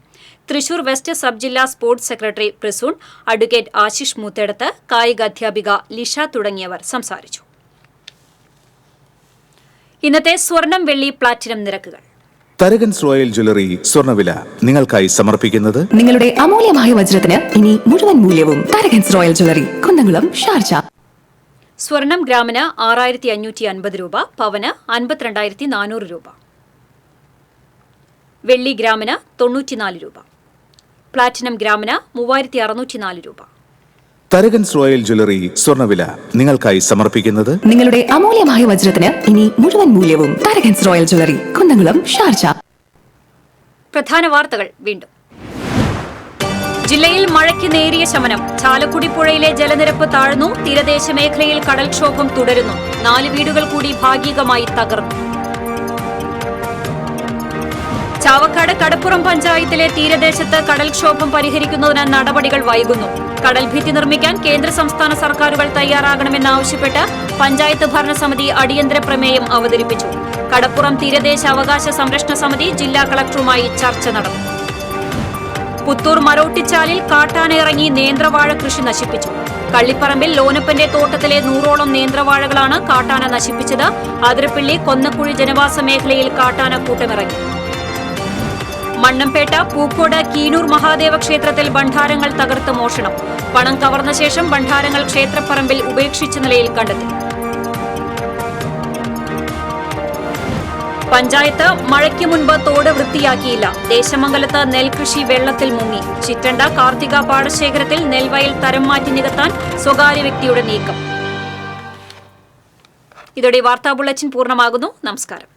തൃശൂർ വെസ്റ്റ് സബ് ജില്ലാ sports secretary Prasoon, advocate Ashish Moothedath, കായിക അധ്യാപിക ലിഷ തുടങ്ങിയവർ സംസാരിച്ചു. ഇന്നത്തെ സ്വർണം വെള്ളി പ്ലാറ്റിനം നിരക്കുകൾ. തരകൻസ് റോയൽ ജ്വല്ലറി സ്വർണ്ണവില നിങ്ങൾക്കായി സമർപ്പിക്കുന്നത് നിങ്ങളുടെ അമൂല്യമായ വജ്രത്തിന് ഇനി മുഴുവൻ മൂല്യവും Tharakans royal jewellery, Kunnamkulam, Sharjah. സ്വർണം ഗ്രാമിന് 6550 രൂപ, പവന് 52,400 രൂപ, വെള്ളി ഗ്രാമിന് 94 രൂപ, പ്ലാറ്റിനം ഗ്രാമിന് 3604 രൂപ. തരകൻസ് റോയൽ ജ്വല്ലറി സ്വർണ്ണവില നിങ്ങൾക്കായി സമർപ്പിക്കുന്നത് നിങ്ങളുടെ അമൂല്യമായ വജ്രത്തിന് ഇനി മുഴുവൻ മൂല്യവും Tharakans royal jewellery, Kunnamkulam, Sharjah. പ്രധാന വാർത്തകൾ വീണ്ടും. ജില്ലയിൽ മഴയ്ക്ക് നേരിയ ശമനം. ചാലക്കുടി പുഴയിലെ ജലനിരപ്പ് താഴ്ന്നു. തീരദേശ മേഖലയിൽ കടൽക്ഷോഭം തുടരുന്നു. 4 വീടുകൾ കൂടി ഭാഗികമായി തകർന്നു. ചാവക്കാട് കടപ്പുറം പഞ്ചായത്തിലെ തീരദേശത്ത് കടൽക്ഷോഭം പരിഹരിക്കുന്നതിന് നടപടികൾ വൈകുന്നു. കടൽഭിത്തി നിർമ്മിക്കാൻ കേന്ദ്ര സംസ്ഥാന സർക്കാരുകൾ തയ്യാറാകണമെന്നാവശ്യപ്പെട്ട് പഞ്ചായത്ത് ഭരണസമിതി അടിയന്തര പ്രമേയം അവതരിപ്പിച്ചു. കടപ്പുറം തീരദേശ അവകാശ സംരക്ഷണ സമിതി ജില്ലാ കളക്ടറുമായി ചർച്ച നടന്നു. പുത്തൂർ മരോട്ടിച്ചാലിൽ കാട്ടാന ഇറങ്ങി നേന്ത്രവാഴ കൃഷി നശിപ്പിച്ചു. കള്ളിപ്പറമ്പിൽ ലോനപ്പന്റെ തോട്ടത്തിലെ 100ഓളം നേന്ത്രവാഴകളാണ് കാട്ടാന നശിപ്പിച്ചത്. അതിരപ്പള്ളി കൊന്നക്കുഴി ജനവാസ മേഖലയിൽ കാട്ടാന കൂട്ടമിറങ്ങി. മണ്ണമ്പേട്ട പൂക്കോട് കീനൂർ മഹാദേവ ക്ഷേത്രത്തിൽ ഭണ്ഡാരങ്ങൾ തകർത്ത് മോഷണം. പണം കവർന്ന ശേഷം ഭണ്ഡാരങ്ങൾ ക്ഷേത്രപ്പറമ്പിൽ ഉപേക്ഷിച്ച നിലയിൽ കണ്ടെത്തി. പഞ്ചായത്ത് മഴയ്ക്ക് മുൻപ് തോട് വൃത്തിയാക്കിയില്ല. ദേശമംഗലത്ത് നെൽകൃഷി വെള്ളത്തിൽ മുങ്ങി. ചിറ്റണ്ട കാർത്തിക പാടശേഖരത്തിൽ നെൽവയൽ തരം മാറ്റി നികത്താൻ സ്വകാര്യ വ്യക്തിയുടെ നീക്കം. ഇതോടെ വാർത്താ ബുള്ളറ്റിൻ പൂർണ്ണമാകുന്നു. നമസ്കാരം.